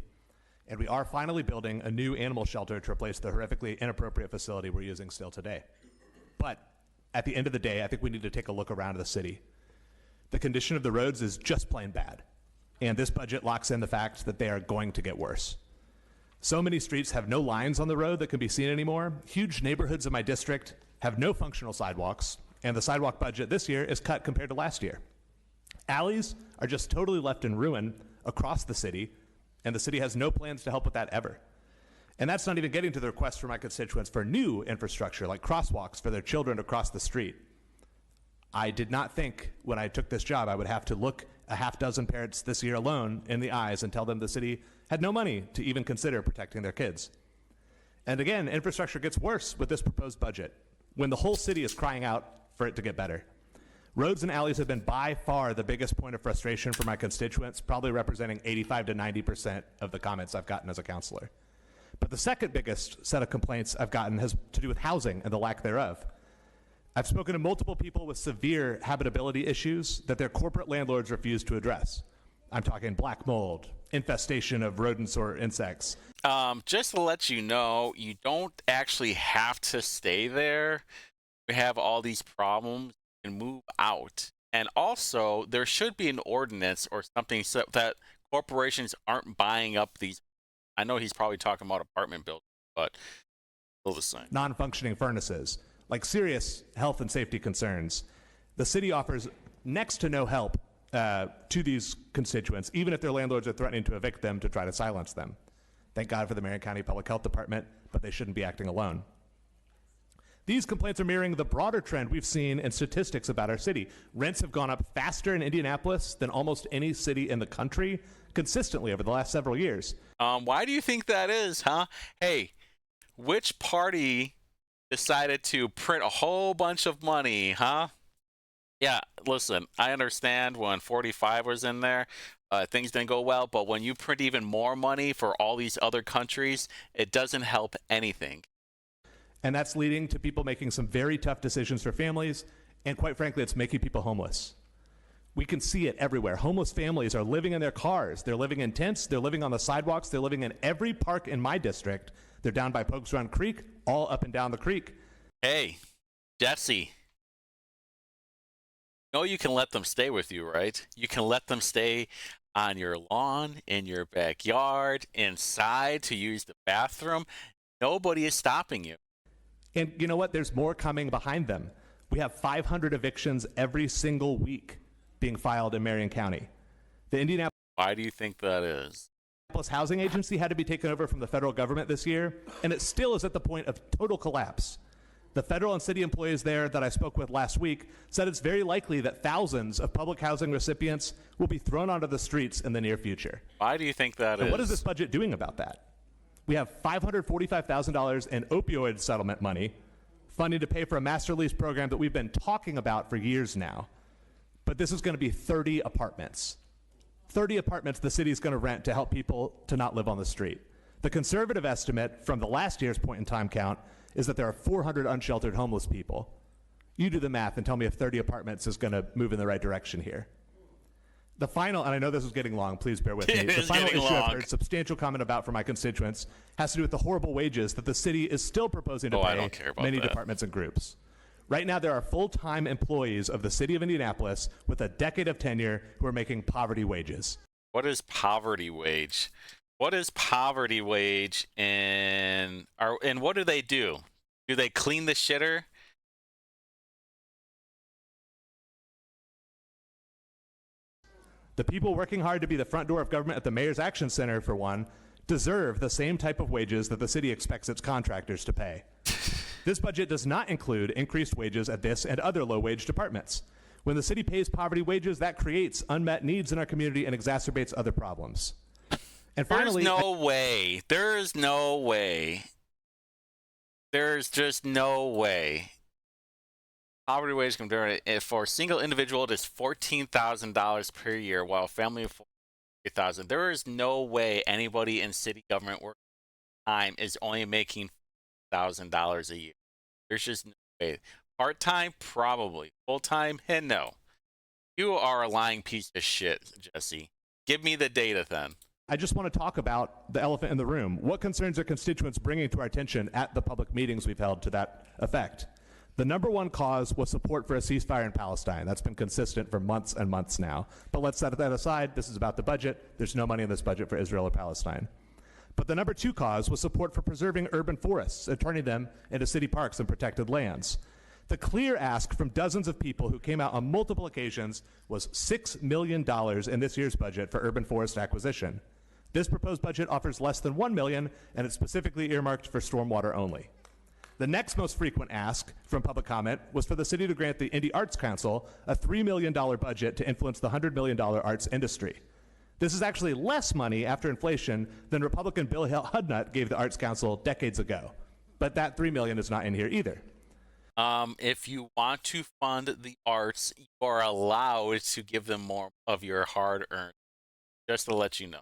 Speaker 12: And we are finally building a new animal shelter to replace the horrifically inappropriate facility we're using still today. But at the end of the day, I think we need to take a look around the city. The condition of the roads is just plain bad. And this budget locks in the fact that they are going to get worse. So many streets have no lines on the road that can be seen anymore. Huge neighborhoods in my district have no functional sidewalks, and the sidewalk budget this year is cut compared to last year. Alleys are just totally left in ruin across the city, and the city has no plans to help with that ever. And that's not even getting to the requests from my constituents for new infrastructure, like crosswalks for their children to cross the street. I did not think when I took this job I would have to look a half dozen parents this year alone in the eyes and tell them the city had no money to even consider protecting their kids. And again, infrastructure gets worse with this proposed budget, when the whole city is crying out for it to get better. Roads and alleys have been by far the biggest point of frustration for my constituents, probably representing 85 to 90% of the comments I've gotten as a counselor. But the second biggest set of complaints I've gotten has to do with housing and the lack thereof. I've spoken to multiple people with severe habitability issues that their corporate landlords refuse to address. I'm talking black mold, infestation of rodents or insects.
Speaker 1: Just to let you know, you don't actually have to stay there. You have all these problems and move out. And also, there should be an ordinance or something so that corporations aren't buying up these. I know he's probably talking about apartment buildings, but still the same.
Speaker 12: Non-functioning furnaces, like serious health and safety concerns. The city offers next to no help to these constituents, even if their landlords are threatening to evict them to try to silence them. Thank God for the Marion County Public Health Department, but they shouldn't be acting alone. These complaints are mirroring the broader trend we've seen in statistics about our city. Rents have gone up faster in Indianapolis than almost any city in the country consistently over the last several years.
Speaker 1: Why do you think that is, huh? Hey, which party decided to print a whole bunch of money, huh? Yeah, listen, I understand when 45 was in there, things didn't go well, but when you print even more money for all these other countries, it doesn't help anything.
Speaker 12: And that's leading to people making some very tough decisions for families, and quite frankly, it's making people homeless. We can see it everywhere. Homeless families are living in their cars. They're living in tents. They're living on the sidewalks. They're living in every park in my district. They're down by Pokes Run Creek, all up and down the creek.
Speaker 1: Hey, Jesse. You know you can let them stay with you, right? You can let them stay on your lawn, in your backyard, inside to use the bathroom. Nobody is stopping you.
Speaker 12: And you know what? There's more coming behind them. We have 500 evictions every single week being filed in Marion County. The Indianapolis
Speaker 1: Why do you think that is?
Speaker 12: Housing Agency had to be taken over from the federal government this year, and it still is at the point of total collapse. The federal and city employees there that I spoke with last week said it's very likely that thousands of public housing recipients will be thrown onto the streets in the near future.
Speaker 1: Why do you think that
Speaker 12: And
Speaker 1: is?
Speaker 12: what is this budget doing about that? We have $545,000 in opioid settlement money, funding to pay for a master lease program that we've been talking about for years now. But this is going to be 30 apartments. 30 apartments the city is going to rent to help people to not live on the street. The conservative estimate from the last year's point in time count is that there are 400 unsheltered homeless people. You do the math and tell me if 30 apartments is going to move in the right direction here. The final, and I know this is getting long, please bear with me. The final issue I've heard substantial comment about from my constituents has to do with the horrible wages that the city is still proposing to pay many departments and groups. Right now, there are full-time employees of the city of Indianapolis with a decade of tenure who are making poverty wages.
Speaker 1: What is poverty wage? What is poverty wage and what do they do? Do they clean the shitter?
Speaker 12: The people working hard to be the front door of government at the Mayor's Action Center, for one, deserve the same type of wages that the city expects its contractors to pay. This budget does not include increased wages at this and other low-wage departments. When the city pays poverty wages, that creates unmet needs in our community and exacerbates other problems. And finally,
Speaker 1: there's no way. There's no way. There's just no way. Poverty wage compared for a single individual, it is $14,000 per year, while a family of $40,000. There is no way anybody in city government work time is only making $1,000 a year. There's just no way. Part time, probably. Full time, no. You are a lying piece of shit, Jesse. Give me the data then.
Speaker 12: I just want to talk about the elephant in the room. What concerns are constituents bringing to our attention at the public meetings we've held to that effect? The number one cause was support for a ceasefire in Palestine. That's been consistent for months and months now. But let's set that aside. This is about the budget. There's no money in this budget for Israel or Palestine. But the number two cause was support for preserving urban forests and turning them into city parks and protected lands. The clear ask from dozens of people who came out on multiple occasions was $6 million in this year's budget for urban forest acquisition. This proposed budget offers less than $1 million, and it's specifically earmarked for stormwater only. The next most frequent ask from public comment was for the city to grant the Indy Arts Council a $3 million budget to influence the $100 million arts industry. This is actually less money after inflation than Republican Bill Hudnut gave the Arts Council decades ago. But that $3 million is not in here either.
Speaker 1: If you want to fund the arts, you are allowed to give them more of your hard-earned, just to let you know.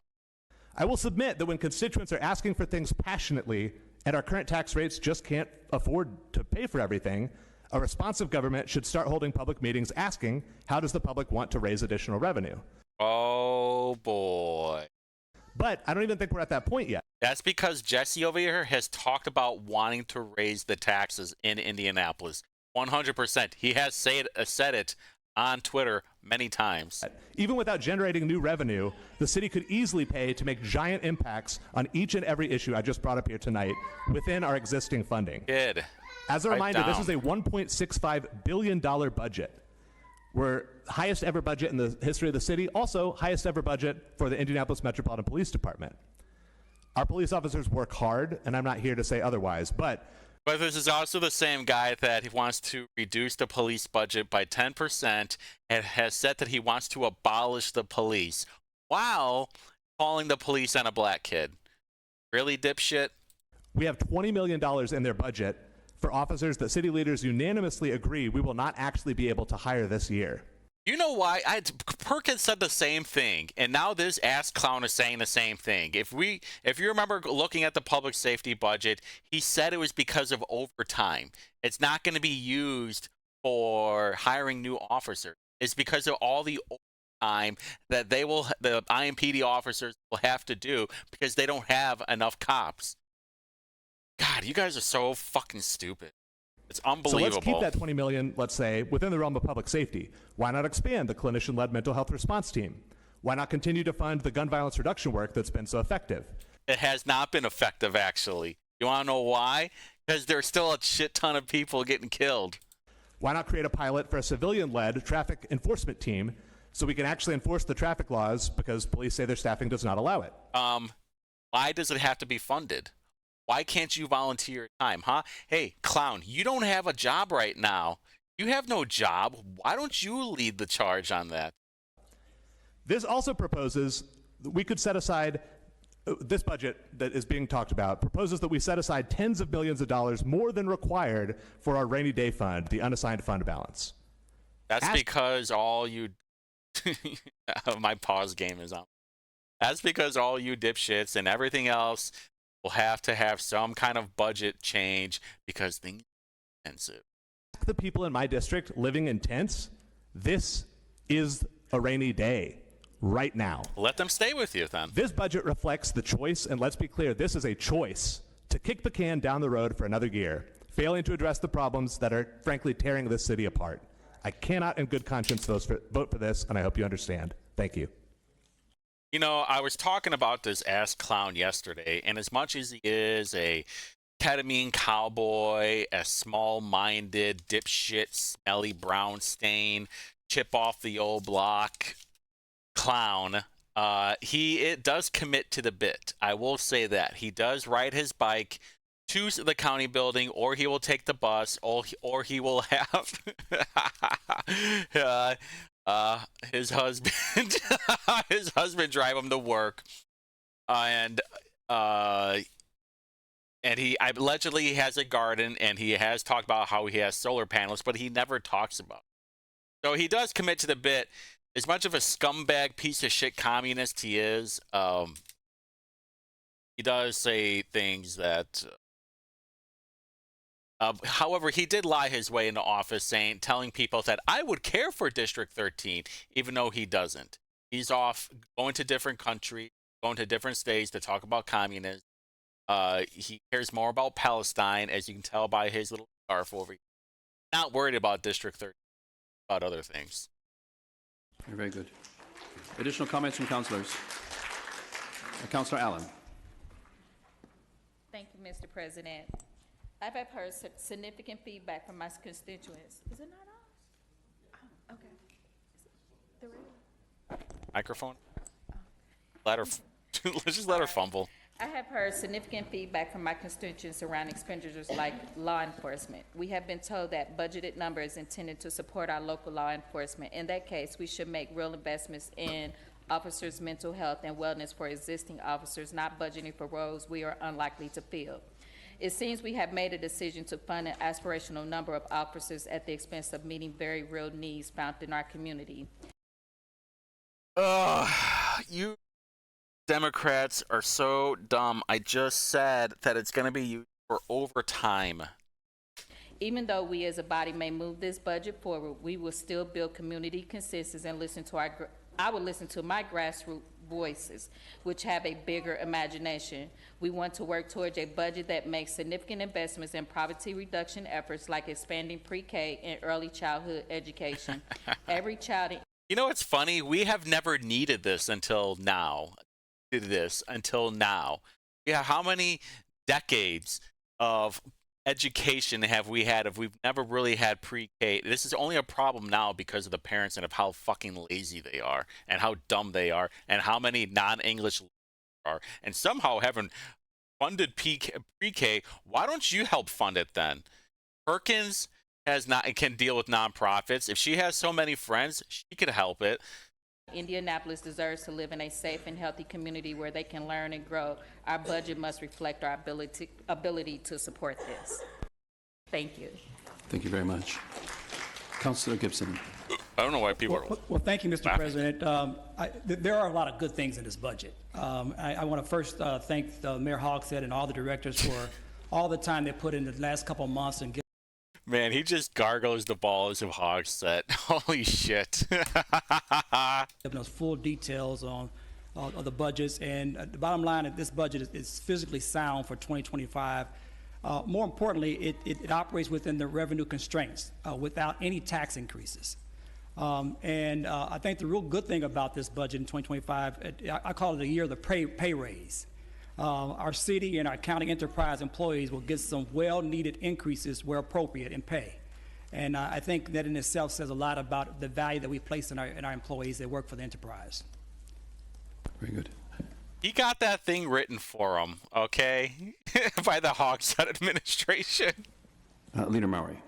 Speaker 12: I will submit that when constituents are asking for things passionately and our current tax rates just can't afford to pay for everything, a responsive government should start holding public meetings asking, how does the public want to raise additional revenue?
Speaker 1: Oh, boy.
Speaker 12: But I don't even think we're at that point yet.
Speaker 1: That's because Jesse over here has talked about wanting to raise the taxes in Indianapolis. 100%. He has said it on Twitter many times.
Speaker 12: Even without generating new revenue, the city could easily pay to make giant impacts on each and every issue I just brought up here tonight within our existing funding.
Speaker 1: Kid.
Speaker 12: As a reminder, this is a $1.65 billion budget. We're highest ever budget in the history of the city, also highest ever budget for the Indianapolis Metropolitan Police Department. Our police officers work hard, and I'm not here to say otherwise, but
Speaker 1: this is also the same guy that he wants to reduce the police budget by 10% and has said that he wants to abolish the police while calling the police on a black kid. Really, dipshit?
Speaker 12: We have $20 million in their budget for officers that city leaders unanimously agree we will not actually be able to hire this year.
Speaker 1: You know why? Perkins said the same thing, and now this ass clown is saying the same thing. If you remember looking at the public safety budget, he said it was because of overtime. It's not going to be used for hiring new officers. It's because of all the overtime that the IMPD officers will have to do because they don't have enough cops. God, you guys are so fucking stupid. It's unbelievable.
Speaker 12: So let's keep that $20 million, let's say, within the realm of public safety. Why not expand the clinician-led mental health response team? Why not continue to fund the gun violence reduction work that's been so effective?
Speaker 1: It has not been effective, actually. You want to know why? Because there's still a shit ton of people getting killed.
Speaker 12: Why not create a pilot for a civilian-led traffic enforcement team so we can actually enforce the traffic laws because police say their staffing does not allow it?
Speaker 1: Why does it have to be funded? Why can't you volunteer your time, huh? Hey, clown, you don't have a job right now. You have no job. Why don't you lead the charge on that?
Speaker 12: This also proposes that we could set aside, this budget that is being talked about proposes that we set aside tens of millions of dollars more than required for our rainy day fund, the unassigned fund balance.
Speaker 1: That's because all you... My pause game is on. That's because all you dipshits and everything else will have to have some kind of budget change because things are expensive.
Speaker 12: The people in my district living in tents, this is a rainy day right now.
Speaker 1: Let them stay with you then.
Speaker 12: This budget reflects the choice, and let's be clear, this is a choice to kick the can down the road for another year, failing to address the problems that are frankly tearing this city apart. I cannot in good conscience vote for this, and I hope you understand. Thank you.
Speaker 1: You know, I was talking about this ass clown yesterday, and as much as he is a ketamine cowboy, a small-minded, dipshit, smelly brown stain, chip off the old block clown, it does commit to the bit. I will say that. He does ride his bike to the county building, or he will take the bus, or he will have his husband drive him to work, and he allegedly has a garden, and he has talked about how he has solar panels, but he never talks about it. So he does commit to the bit. As much of a scumbag piece of shit communist he is, he does say things that however, he did lie his way into office telling people that I would care for District 13, even though he doesn't. He's off going to different countries, going to different states to talk about communism. He cares more about Palestine, as you can tell by his little scarf over here. Not worried about District 13, about other things.
Speaker 2: Very good. Additional comments from councilors? Councilor Allen.
Speaker 21: Thank you, Mr. President. I've heard significant feedback from my constituents. Is it not on? Oh, okay. The radio?
Speaker 1: Microphone? Let her. Let's just let her fumble.
Speaker 21: I have heard significant feedback from my constituents around expenditures like law enforcement. We have been told that budgeted number is intended to support our local law enforcement. In that case, we should make real investments in officers' mental health and wellness for existing officers, not budgeting for roles we are unlikely to fill. It seems we have made a decision to fund an aspirational number of officers at the expense of meeting very real needs found in our community.
Speaker 1: You Democrats are so dumb. I just said that it's going to be used for overtime.
Speaker 21: Even though we as a body may move this budget forward, we will still build community consensus and I will listen to my grassroots voices, which have a bigger imagination. We want to work towards a budget that makes significant investments in poverty reduction efforts like expanding pre-K and early childhood education. Every child in
Speaker 1: You know what's funny? We have never needed this until now. Yeah, how many decades of education have we had if we've never really had pre-K? This is only a problem now because of the parents and of how fucking lazy they are and how dumb they are and how many non-English are. And somehow haven't funded pre-K. Why don't you help fund it then? Perkins can deal with nonprofits. If she has so many friends, she could help it.
Speaker 21: Indianapolis deserves to live in a safe and healthy community where they can learn and grow. Our budget must reflect our ability to support this. Thank you.
Speaker 2: Thank you very much. Councilor Gibson.
Speaker 1: I don't know why people are
Speaker 17: Well, thank you, Mr.
Speaker 1: laughing.
Speaker 17: President. There are a lot of good things in this budget. I want to first thank Mayor Hogshead and all the directors for all the time they put in the last couple of months and
Speaker 1: Man, he just gargles the balls of Hogsett. Holy shit.
Speaker 17: giving us full details on the budgets. And the bottom line is this budget is physically sound for 2025. More importantly, it operates within the revenue constraints without any tax increases. I think the real good thing about this budget in 2025, I call it the year of the pay raise. Our city and our county enterprise employees will get some well-needed increases where appropriate in pay. And I think that in itself says a lot about the value that we place in our employees that work for the enterprise.
Speaker 2: Very good.
Speaker 1: He got that thing written for him, okay? By the Hogsett administration.
Speaker 2: Leader Maury.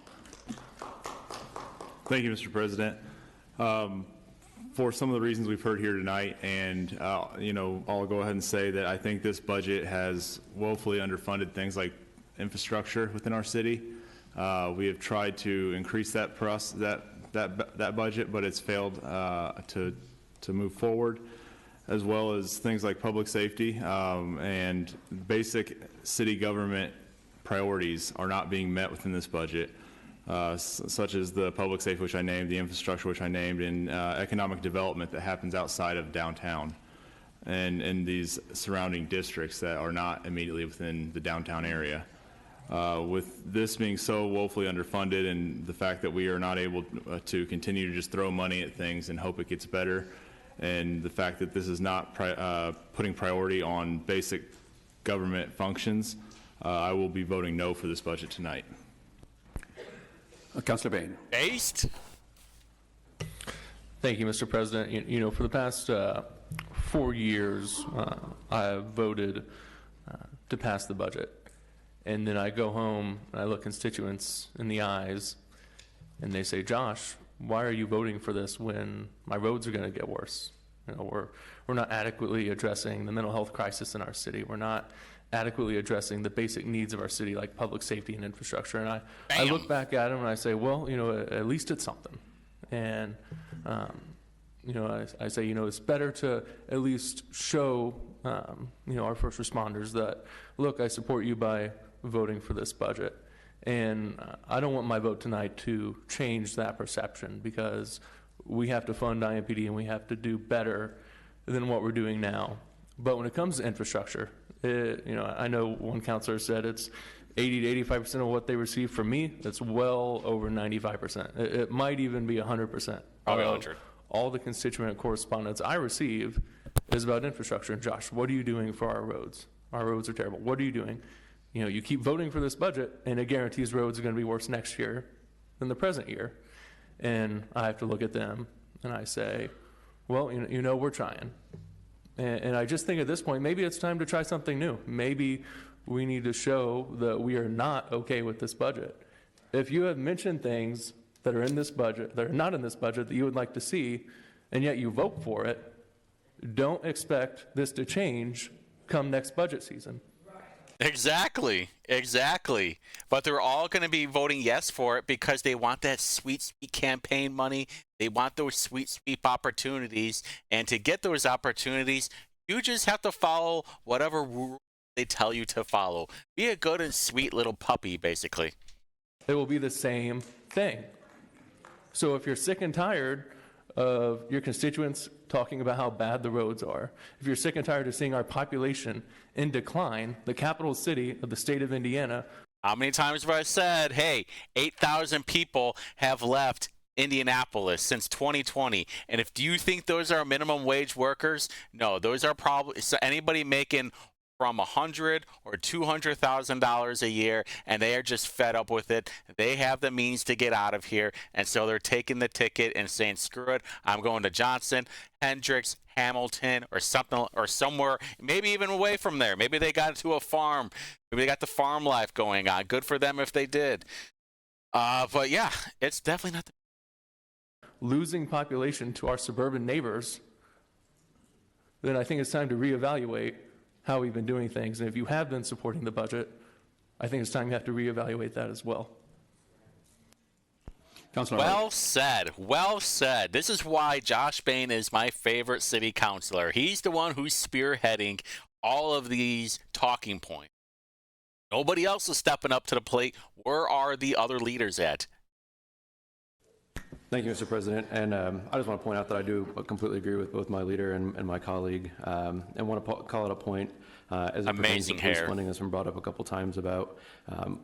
Speaker 4: Thank you, Mr. President. For some of the reasons we've heard here tonight, and I'll go ahead and say that I think this budget has woefully underfunded things like infrastructure within our city. We have tried to increase that budget, but it's failed to move forward, as well as things like public safety and basic city government priorities are not being met within this budget. Such as the public safety, which I named, the infrastructure, which I named, and economic development that happens outside of downtown and in these surrounding districts that are not immediately within the downtown area. With this being so woefully underfunded and the fact that we are not able to continue to just throw money at things and hope it gets better, and the fact that this is not putting priority on basic government functions, I will be voting no for this budget tonight.
Speaker 2: Councilor Bain.
Speaker 1: Based?
Speaker 16: Thank you, Mr. President. You know, for the past 4 years, I have voted to pass the budget. And then I go home and I look constituents in the eyes and they say, Josh, why are you voting for this when my roads are going to get worse? You know, we're not adequately addressing the mental health crisis in our city. We're not adequately addressing the basic needs of our city, like public safety and infrastructure. And I look back at them and I say, well, you know, at least it's something. And, you know, I say, you know, it's better to at least show, you know, our first responders that, look, I support you by voting for this budget. And I don't want my vote tonight to change that perception, because we have to fund IMPD and we have to do better than what we're doing now. But when it comes to infrastructure, you know, I know one counselor said it's 80 to 85% of what they receive from me. That's well over 95%. It might even be 100%.
Speaker 1: Probably 100.
Speaker 16: All the constituent correspondence I receive is about infrastructure. And Josh, what are you doing for our roads? Our roads are terrible. What are you doing? You know, you keep voting for this budget, and it guarantees roads are going to be worse next year than the present year. And I have to look at them, and I say, well, you know, we're trying. And I just think at this point, maybe it's time to try something new. Maybe we need to show that we are not okay with this budget. If you have mentioned things that are in this budget, that are not in this budget, that you would like to see, and yet you vote for it, don't expect this to change come next budget season.
Speaker 1: Exactly. But they're all going to be voting yes for it because they want that sweet, sweet campaign money. They want those sweet, sweet opportunities. And to get those opportunities, You just have to follow whatever rule they tell you to follow. Be a good and sweet little puppy, basically.
Speaker 16: It will be the same thing. So if you're sick and tired of your constituents talking about how bad the roads are, if you're sick and tired of seeing our population in decline, the capital city of the state of Indiana.
Speaker 1: How many times have I said, hey, 8,000 people have left Indianapolis since 2020, and do you think those are minimum wage workers? No, those are probably anybody making from $100,000 or $200,000 a year, and they are just fed up with it. They have the means to get out of here, and so they're taking the ticket and saying, screw it, I'm going to Johnson, Hendricks, Hamilton, or something, or somewhere, maybe even away from there. Maybe they got to a farm. Maybe they got the farm life going on. Good for them if they did. But yeah, it's definitely not.
Speaker 16: Losing population to our suburban neighbors, then I think it's time to reevaluate how we've been doing things. And if you have been supporting the budget, I think it's time you have to reevaluate that as well.
Speaker 2: Councilor
Speaker 1: Well said. Well said. This is why Josh Bain is my favorite city councilor. He's the one who's spearheading all of these talking points. Nobody else is stepping up to the plate. Where are the other leaders at?
Speaker 2: Thank you, Mr. President. And I just want to point out that I do completely agree with both my leader and my colleague, and want to call out a point as it pertains to police funding that's been brought up a couple times about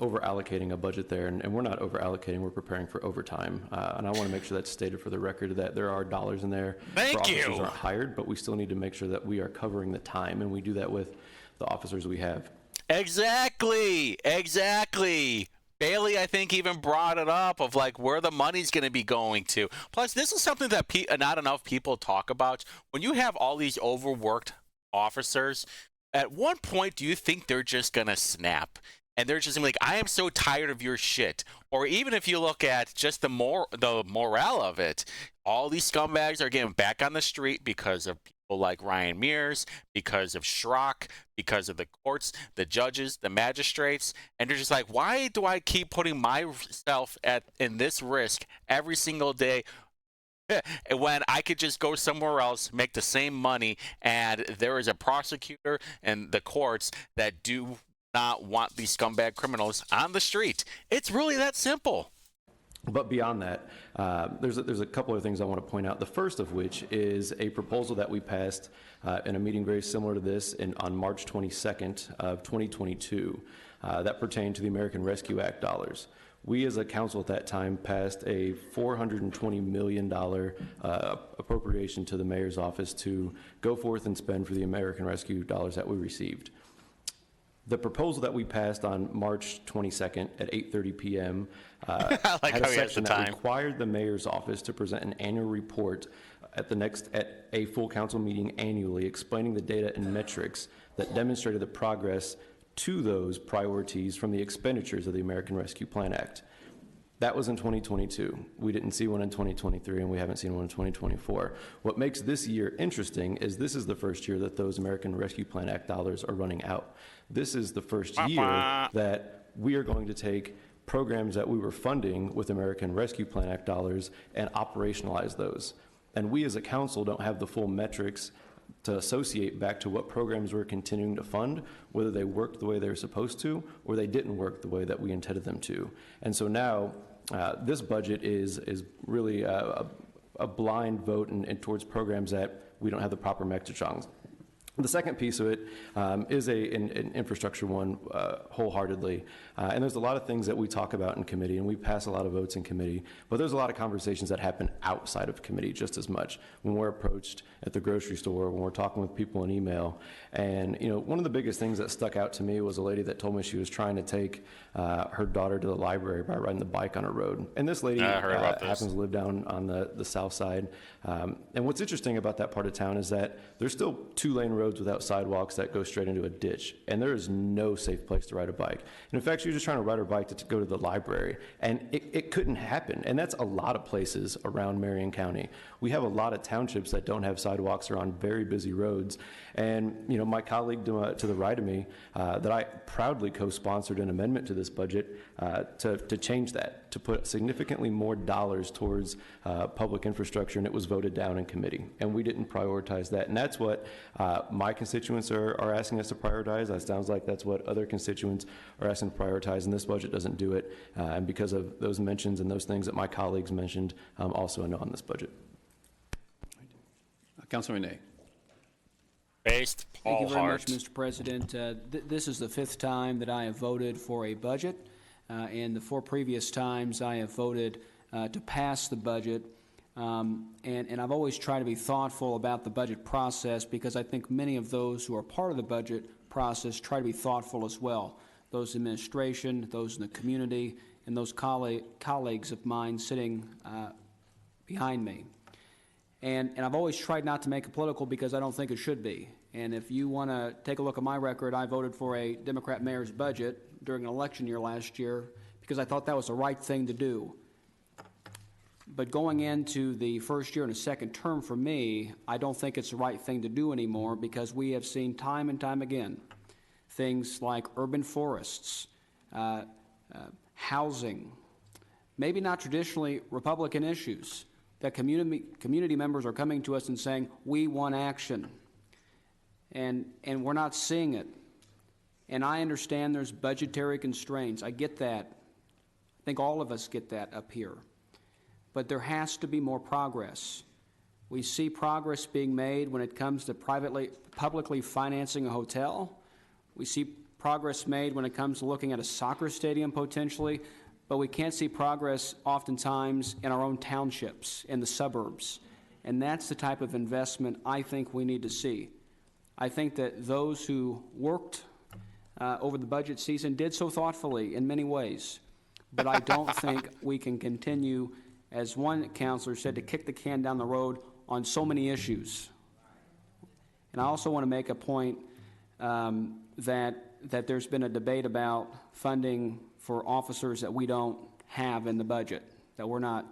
Speaker 2: over allocating a budget there. And we're not over allocating, we're preparing for overtime. And I want to make sure that's stated for the record that there are dollars in there.
Speaker 1: Thank you.
Speaker 2: Officers aren't hired, but we still need to make sure that we are covering the time, and we do that with the officers we have.
Speaker 1: Exactly. Exactly. Bailey, I think, even brought it up of like where the money's going to be going to. Plus, this is something that not enough people talk about. When you have all these overworked officers, at one point, do you think they're just going to snap? And they're just like, I am so tired of your shit. Or even if you look at just the morale of it, all these scumbags are getting back on the street because of people like Ryan Mears, because of Schrock, because of the courts, the judges, the magistrates, and they're just like, why do I keep putting myself in this risk every single day when I could just go somewhere else, make the same money, and there is a prosecutor and the courts that do not want these scumbag criminals on the street? It's really that simple.
Speaker 2: But beyond that, there's a couple of things I want to point out. The first of which is a proposal that we passed in a meeting very similar to this on March 22nd of 2022 that pertained to the American Rescue Act dollars. We as a council at that time passed a $420 million appropriation to the mayor's office to go forth and spend for the American Rescue dollars that we received. The proposal that we passed on March 22nd at 8:30 p.m. Had a section that required the mayor's office to present an annual report at a full council meeting annually, explaining the data and metrics that demonstrated the progress to those priorities from the expenditures of the American Rescue Plan Act. That was in 2022. We didn't see one in 2023, and we haven't seen one in 2024. What makes this year interesting is this is the first year that those American Rescue Plan Act dollars are running out. This is the first year that we are going to take programs that we were funding with American Rescue Plan Act dollars and operationalize those. And we as a council don't have the full metrics to associate back to what programs we're continuing to fund, whether they worked the way they were supposed to or they didn't work the way that we intended them to. And so now this budget is really a blind vote and towards programs that we don't have the proper metrics on. The second piece of it is an infrastructure one wholeheartedly. And there's a lot of things that we talk about in committee, and we pass a lot of votes in committee, but there's a lot of conversations that happen outside of committee just as much. When we're approached at the grocery store, when we're talking with people in email. And one of the biggest things that stuck out to me was a lady that told me she was trying to take her daughter to the library by riding the bike on a road. And this lady happens to live down on the south side. And what's interesting about that part of town is that there's still 2-lane roads without sidewalks that go straight into a ditch, and there is no safe place to ride a bike. And in fact, she was just trying to ride her bike to go to the library, and it couldn't happen. And that's a lot of places around Marion County. We have a lot of townships that don't have sidewalks or on very busy roads. And my colleague to the right of me, that I proudly co-sponsored an amendment to this budget to change that, to put significantly more dollars towards public infrastructure, and it was voted down in committee. And we didn't prioritize that. And that's what
Speaker 3: my constituents are asking us to prioritize. That sounds like that's what other constituents are asking to prioritize, and this budget doesn't do it. And because of those mentions and those things that my colleagues mentioned, also a no on this budget.
Speaker 2: Councilor Renee.
Speaker 1: Based
Speaker 14: Thank you
Speaker 1: Paul
Speaker 14: very
Speaker 1: Hart.
Speaker 14: much, Mr. President. This is the 5th time that I have voted for a budget, and the 4 previous times I have voted to pass the budget. And I've always tried to be thoughtful about the budget process because I think many of those who are part of the budget process try to be thoughtful as well. Those in administration, those in the community, and those colleagues of mine sitting behind me. And I've always tried not to make it political because I don't think it should be. And if you want to take a look at my record, I voted for a Democrat mayor's budget during an election year last year because I thought that was the right thing to do. But going into the first year and a second term for me, I don't think it's the right thing to do anymore because we have seen time and time again things like urban forests, housing, maybe not traditionally Republican issues, that community members are coming to us and saying, we want action. And we're not seeing it. And I understand there's budgetary constraints. I get that. I think all of us get that up here. But there has to be more progress. We see progress being made when it comes to publicly financing a hotel. We see progress made when it comes to looking at a soccer stadium potentially, but we can't see progress oftentimes in our own townships, in the suburbs. And that's the type of investment I think we need to see. I think that those who worked over the budget season did so thoughtfully in many ways, but I don't think we can continue, as one counselor said, to kick the can down the road on so many issues. And I also want to make a point that there's been a debate about funding for officers that we don't have in the budget, that we're not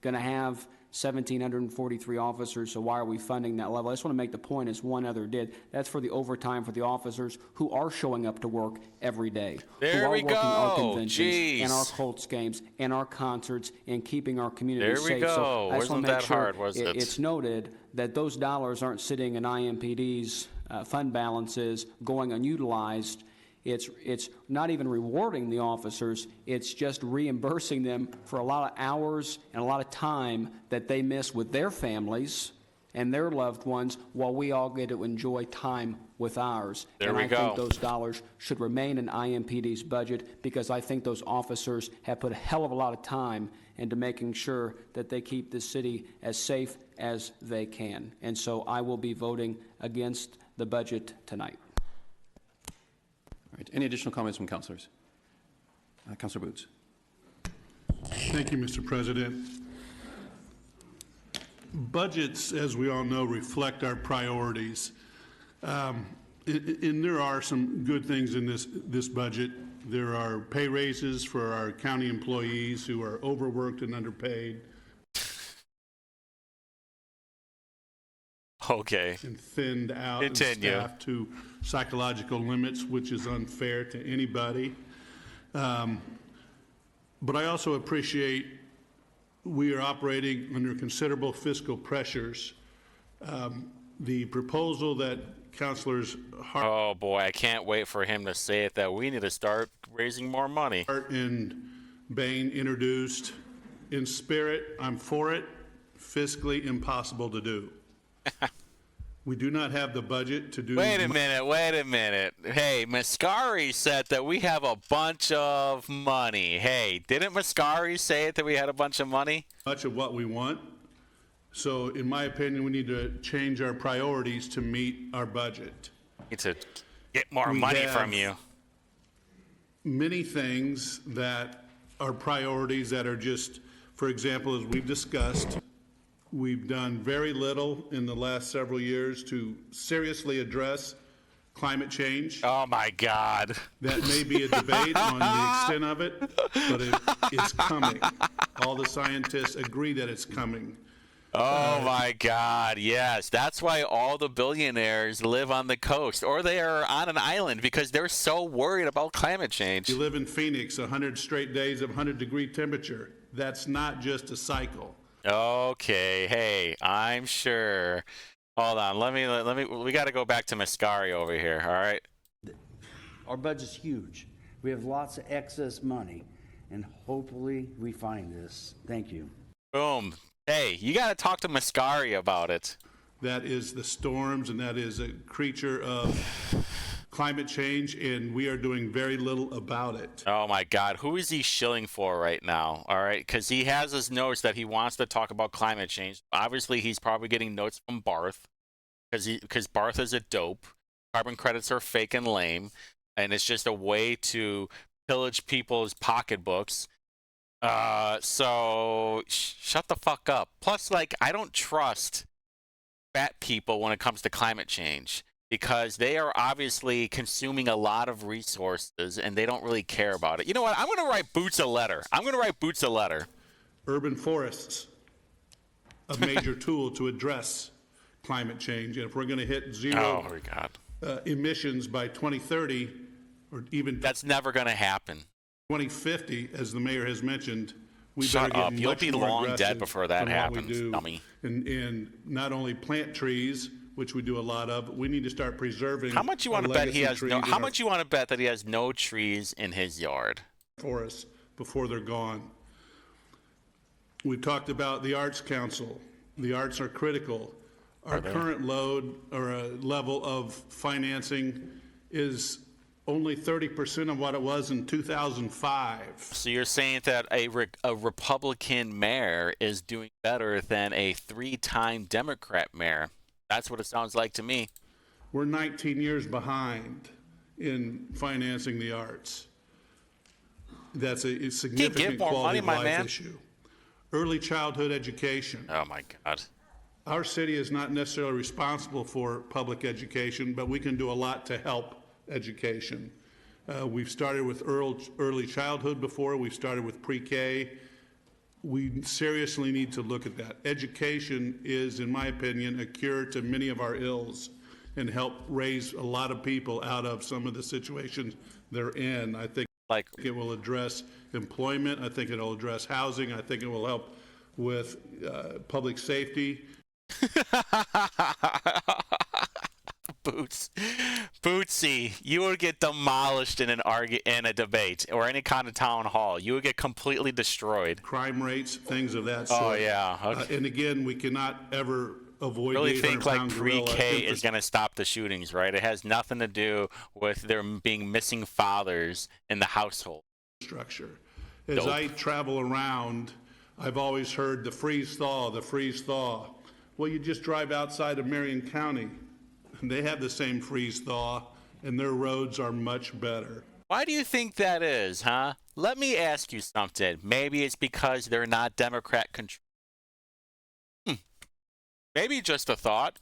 Speaker 14: going to have 1,743 officers, so why are we funding that level? I just want to make the point, as one other did, that's for the overtime for the officers who are showing up to work every day,
Speaker 1: There
Speaker 14: who are
Speaker 1: we
Speaker 14: working our
Speaker 1: go.
Speaker 14: conventions
Speaker 1: Jeez.
Speaker 14: and our Colts games and our concerts and keeping our community
Speaker 1: There we
Speaker 14: safe.
Speaker 1: go.
Speaker 14: So I just want
Speaker 1: Wasn't
Speaker 14: to make
Speaker 1: that
Speaker 14: sure
Speaker 1: hard, was it?
Speaker 14: it's noted that those dollars aren't sitting in IMPD's fund balances going unutilized. It's not even rewarding the officers, it's just reimbursing them for a lot of hours and a lot of time that they miss with their families and their loved ones while we all get to enjoy time with ours.
Speaker 1: There
Speaker 14: and
Speaker 1: we
Speaker 14: I
Speaker 1: go.
Speaker 14: think those dollars should remain in IMPD's budget because I think those officers have put a hell of a lot of time into making sure that they keep this city as safe as they can. And so I will be voting against the budget tonight.
Speaker 2: All right. Any additional comments from councilors? Councilor Boots.
Speaker 19: Thank you, Mr. President. Budgets, as we all know, reflect our priorities. And there are some good things in this budget. There are pay raises for our county employees who are overworked and underpaid.
Speaker 1: Okay.
Speaker 19: And thinned out
Speaker 1: Continue.
Speaker 19: and staffed to psychological limits, which is unfair to anybody. But I also appreciate we are operating under considerable fiscal pressures. The proposal that Councilors Hart
Speaker 1: Oh boy, I can't wait for him to say it that we need to start raising more money.
Speaker 19: and Bain introduced, in spirit, I'm for it, fiscally impossible to do. We do not have the budget to do.
Speaker 1: Wait a minute. Hey, Mascari said that we have a bunch of money. Hey, didn't Mascari say it that we had a bunch of money?
Speaker 19: Much of what we want. So in my opinion, we need to change our priorities to meet our budget.
Speaker 1: Need to get more
Speaker 19: We
Speaker 1: money
Speaker 19: have
Speaker 1: from you.
Speaker 19: Many things that are priorities that are just, for example, as we've discussed, we've done very little in the last several years to seriously address climate change.
Speaker 1: Oh my God.
Speaker 19: That may be a debate on the extent of it, but it's coming. All the scientists agree that it's coming.
Speaker 1: Oh my God, yes. That's why all the billionaires live on the coast, or they are on an island because they're so worried about climate change.
Speaker 19: You live in Phoenix, 100 straight days of 100-degree temperature. That's not just a cycle.
Speaker 1: Okay, hey, I'm sure Hold on. Let me. We got to go back to Mascari over here. All right.
Speaker 9: Our budget's huge. We have lots of excess money, and hopefully we find this. Thank you.
Speaker 1: Boom. Hey, you got to talk to Mascari about it.
Speaker 19: That is the storms, and that is a creature of climate change, and we are doing very little about it.
Speaker 1: Oh my God, who is he shilling for right now? All right, because he has his notes that he wants to talk about climate change. Obviously, he's probably getting notes from Barth, because Barth is a dope. Carbon credits are fake and lame, and it's just a way to pillage people's pocketbooks. So shut the fuck up. Plus, like, I don't trust fat people when it comes to climate change, because they are obviously consuming a lot of resources and they don't really care about it. You know what? I'm going to write Boots a letter.
Speaker 19: Urban forests, a major tool to address climate change. And if we're going to hit zero emissions by 2030, or even
Speaker 1: that's never going to happen.
Speaker 19: 2050, as the mayor has mentioned, we
Speaker 1: Shut
Speaker 19: better
Speaker 1: up.
Speaker 19: get
Speaker 1: You'll
Speaker 19: much
Speaker 1: be
Speaker 19: more
Speaker 1: long
Speaker 19: aggressive
Speaker 1: dead before that
Speaker 19: than what we
Speaker 1: happens,
Speaker 19: do.
Speaker 1: dummy.
Speaker 19: And not only plant trees, which we do a lot of, we need to start preserving.
Speaker 1: How much you want to bet he has no? How much you want to bet that he has no trees in his yard?
Speaker 19: Forests before they're gone. We've talked about the Arts Council. The arts are critical. Our current load or level of financing is only 30% of what it was in 2005.
Speaker 1: So you're saying that a Republican mayor is doing better than a 3-time Democrat mayor? That's what it sounds like to me.
Speaker 19: We're 19 years behind in financing the arts. That's a significant quality of life issue. Early childhood education.
Speaker 1: Oh my God.
Speaker 19: Our city is not necessarily responsible for public education, but we can do a lot to help education. We've started with early childhood before. We've started with pre-K. We seriously need to look at that. Education is, in my opinion, a cure to many of our ills and help raise a lot of people out of some of the situations they're in. I think it will address employment. I think it will address housing. I think it will help with public safety.
Speaker 1: Bootsy, you would get demolished in a debate or any kind of town hall. You would get completely destroyed.
Speaker 19: Crime rates, things of that sort.
Speaker 1: Oh yeah. Okay.
Speaker 19: And again, we cannot ever avoid.
Speaker 1: Really think like pre-K is going to stop the shootings, right? It has nothing to do with there being missing fathers in the household.
Speaker 19: Structure. As I travel around, I've always heard the freeze thaw, the freeze thaw. Well, you just drive outside of Marion County, and they have the same freeze thaw, and their roads are much better.
Speaker 1: Why do you think that is, huh? Let me ask you something. Maybe it's because they're not Democrat controlled. Maybe just a thought.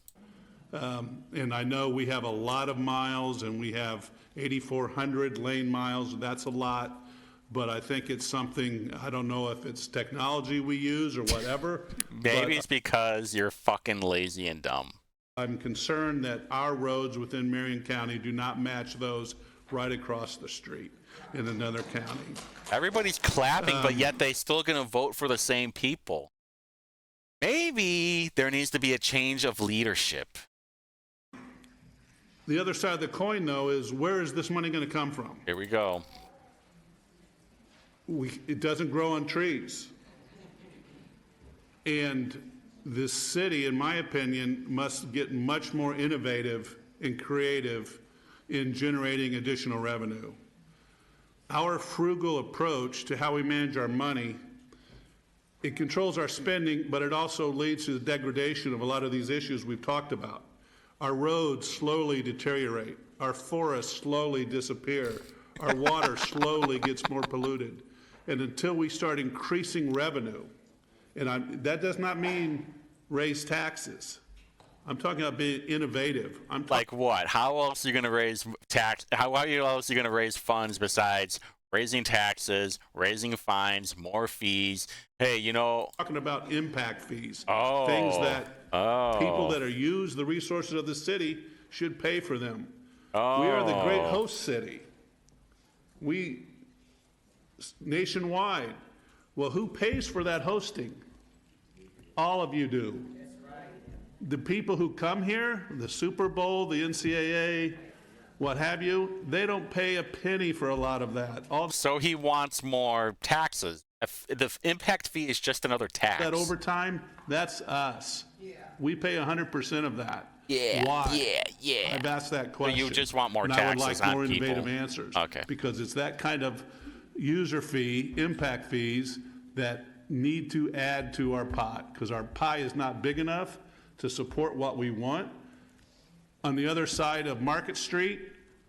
Speaker 19: And I know we have a lot of miles, and we have 8,400 lane miles. That's a lot. But I think it's something, I don't know if it's technology we use or whatever.
Speaker 1: Maybe it's because you're fucking lazy and dumb.
Speaker 19: I'm concerned that our roads within Marion County do not match those right across the street in another county.
Speaker 1: Everybody's clapping, but yet they still going to vote for the same people. Maybe there needs to be a change of leadership.
Speaker 19: The other side of the coin, though, is where is this money going to come from?
Speaker 1: Here we go.
Speaker 19: It doesn't grow on trees. And this city, in my opinion, must get much more innovative and creative in generating additional revenue. Our frugal approach to how we manage our money, it controls our spending, but it also leads to the degradation of a lot of these issues we've talked about. Our roads slowly deteriorate. Our forests slowly disappear. Our water slowly gets more polluted. And until we start increasing revenue, and that does not mean raise taxes. I'm talking about being innovative.
Speaker 1: Like what? How else are you going to raise tax? How else are you going to raise funds besides raising taxes, raising fines, more fees? Hey, you know,
Speaker 19: talking about impact fees.
Speaker 1: Oh,
Speaker 19: things that people that are use the resources of the city should pay for them.
Speaker 1: Oh.
Speaker 19: We are the great host city. We nationwide. Well, who pays for that hosting? All of you do. the people who come here, the Super Bowl, the NCAA, what have you, they don't pay a penny for a lot of that. All
Speaker 1: So he wants more taxes. The impact fee is just another tax.
Speaker 19: that overtime, that's us. We pay 100% of that.
Speaker 1: Yeah,
Speaker 19: Why?
Speaker 1: yeah.
Speaker 19: I've asked that
Speaker 1: So
Speaker 19: question.
Speaker 1: you just want more
Speaker 19: and I would
Speaker 1: taxes
Speaker 19: like
Speaker 1: on
Speaker 19: more
Speaker 1: people.
Speaker 19: innovative answers.
Speaker 1: Okay.
Speaker 19: Because it's that kind of user fee, impact fees, that need to add to our pot, because our pie is not big enough to support what we want. On the other side of Market Street,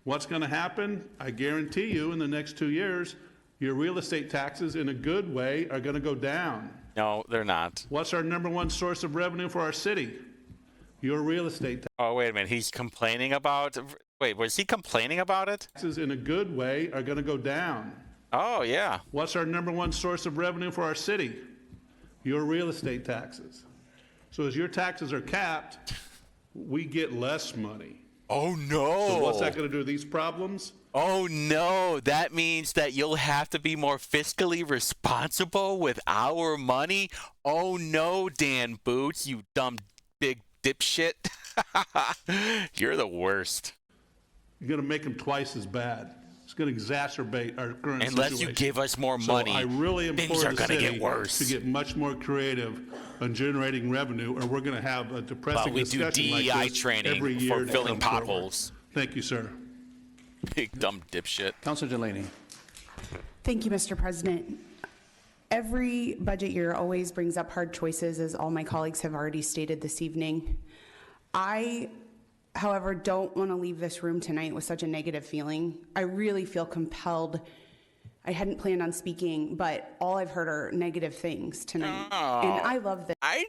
Speaker 19: what's going to happen? I guarantee you in the next 2 years, your real estate taxes in a good way are going to go down.
Speaker 1: No, they're not.
Speaker 19: What's our number one source of revenue for our city? Your real estate
Speaker 1: Oh, wait a minute. He's complaining about... Wait, was he complaining about it?
Speaker 19: taxes in a good way are going to go down.
Speaker 1: Oh, yeah.
Speaker 19: What's our number one source of revenue for our city? Your real estate taxes. So as your taxes are capped, we get less money.
Speaker 1: Oh, no.
Speaker 19: So what's that going to do to these problems?
Speaker 1: Oh, no. That means that you'll have to be more fiscally responsible with our money? Oh, no, Dan Boots, you dumb big dipshit. You're the worst.
Speaker 19: You're going to make them twice as bad. It's going to exacerbate our current
Speaker 1: Unless
Speaker 19: situation.
Speaker 1: you give us more
Speaker 19: So
Speaker 1: money,
Speaker 19: I really
Speaker 1: things
Speaker 19: implore
Speaker 1: are
Speaker 19: the
Speaker 1: going to
Speaker 19: city
Speaker 1: get worse.
Speaker 19: to get much more creative on generating revenue, or we're going to have a depressing
Speaker 1: But we do
Speaker 19: discussion like
Speaker 1: DEI
Speaker 19: this
Speaker 1: training
Speaker 19: every year
Speaker 1: for
Speaker 19: to
Speaker 1: filling
Speaker 19: come forward.
Speaker 1: potholes.
Speaker 19: Thank you, sir.
Speaker 1: Big dumb dipshit.
Speaker 2: Councilor Delaney.
Speaker 18: Thank you, Mr. President. Every budget year always brings up hard choices, as all my colleagues have already stated this evening. I, however, don't want to leave this room tonight with such a negative feeling. I really feel compelled. I hadn't planned on speaking, but all I've heard are negative things tonight.
Speaker 1: Oh.
Speaker 18: And I love this.
Speaker 1: I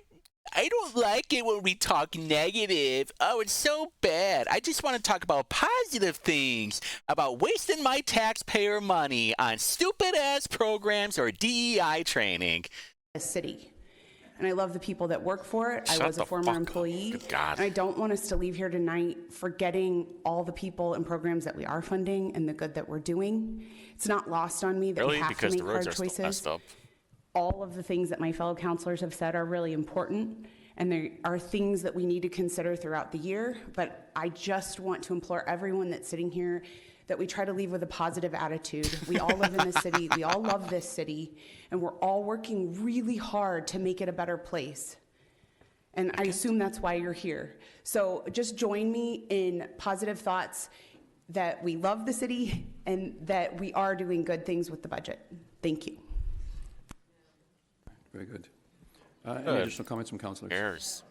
Speaker 1: don't like it when we talk negative. Oh, it's so bad. I just want to talk about positive things, about wasting my taxpayer money on stupid-ass programs or DEI training.
Speaker 18: City. And I love the people that work for it.
Speaker 1: Shut
Speaker 18: I was a
Speaker 1: the
Speaker 18: former
Speaker 1: fuck up.
Speaker 18: employee.
Speaker 1: Good God.
Speaker 18: And I don't want us to leave here tonight forgetting all the people and programs that we are funding and the good that we're doing. It's not lost on me that we
Speaker 1: Really?
Speaker 18: have
Speaker 1: Because
Speaker 18: to
Speaker 1: the
Speaker 18: make
Speaker 1: roads
Speaker 18: hard
Speaker 1: are still
Speaker 18: choices.
Speaker 1: messed up.
Speaker 18: All of the things that my fellow counselors have said are really important, and there are things that we need to consider throughout the year. But I just want to implore everyone that's sitting here that we try to leave with a positive attitude. We all live in this city. We all love this city, and we're all working really hard to make it a better place. And I assume that's why you're here. So just join me in positive thoughts that we love the city and that we are doing good things with the budget. Thank you.
Speaker 2: Very good. Any additional comments from councilors?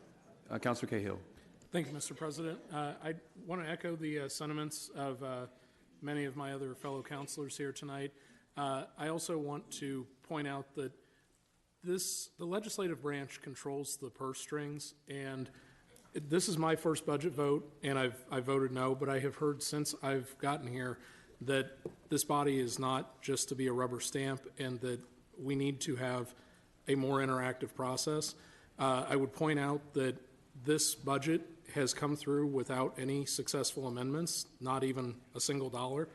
Speaker 2: Councilor Cahill.
Speaker 5: Thank you, Mr. President. I want to echo the sentiments of many of my other fellow councilors here tonight. I also want to point out that the legislative branch controls the purse strings, and this is my first budget vote, and I voted no, but I have heard since I've gotten here that this body is not just to be a rubber stamp, and that we need to have a more interactive process. I would point out that this budget has come through without any successful amendments, not even a single dollar.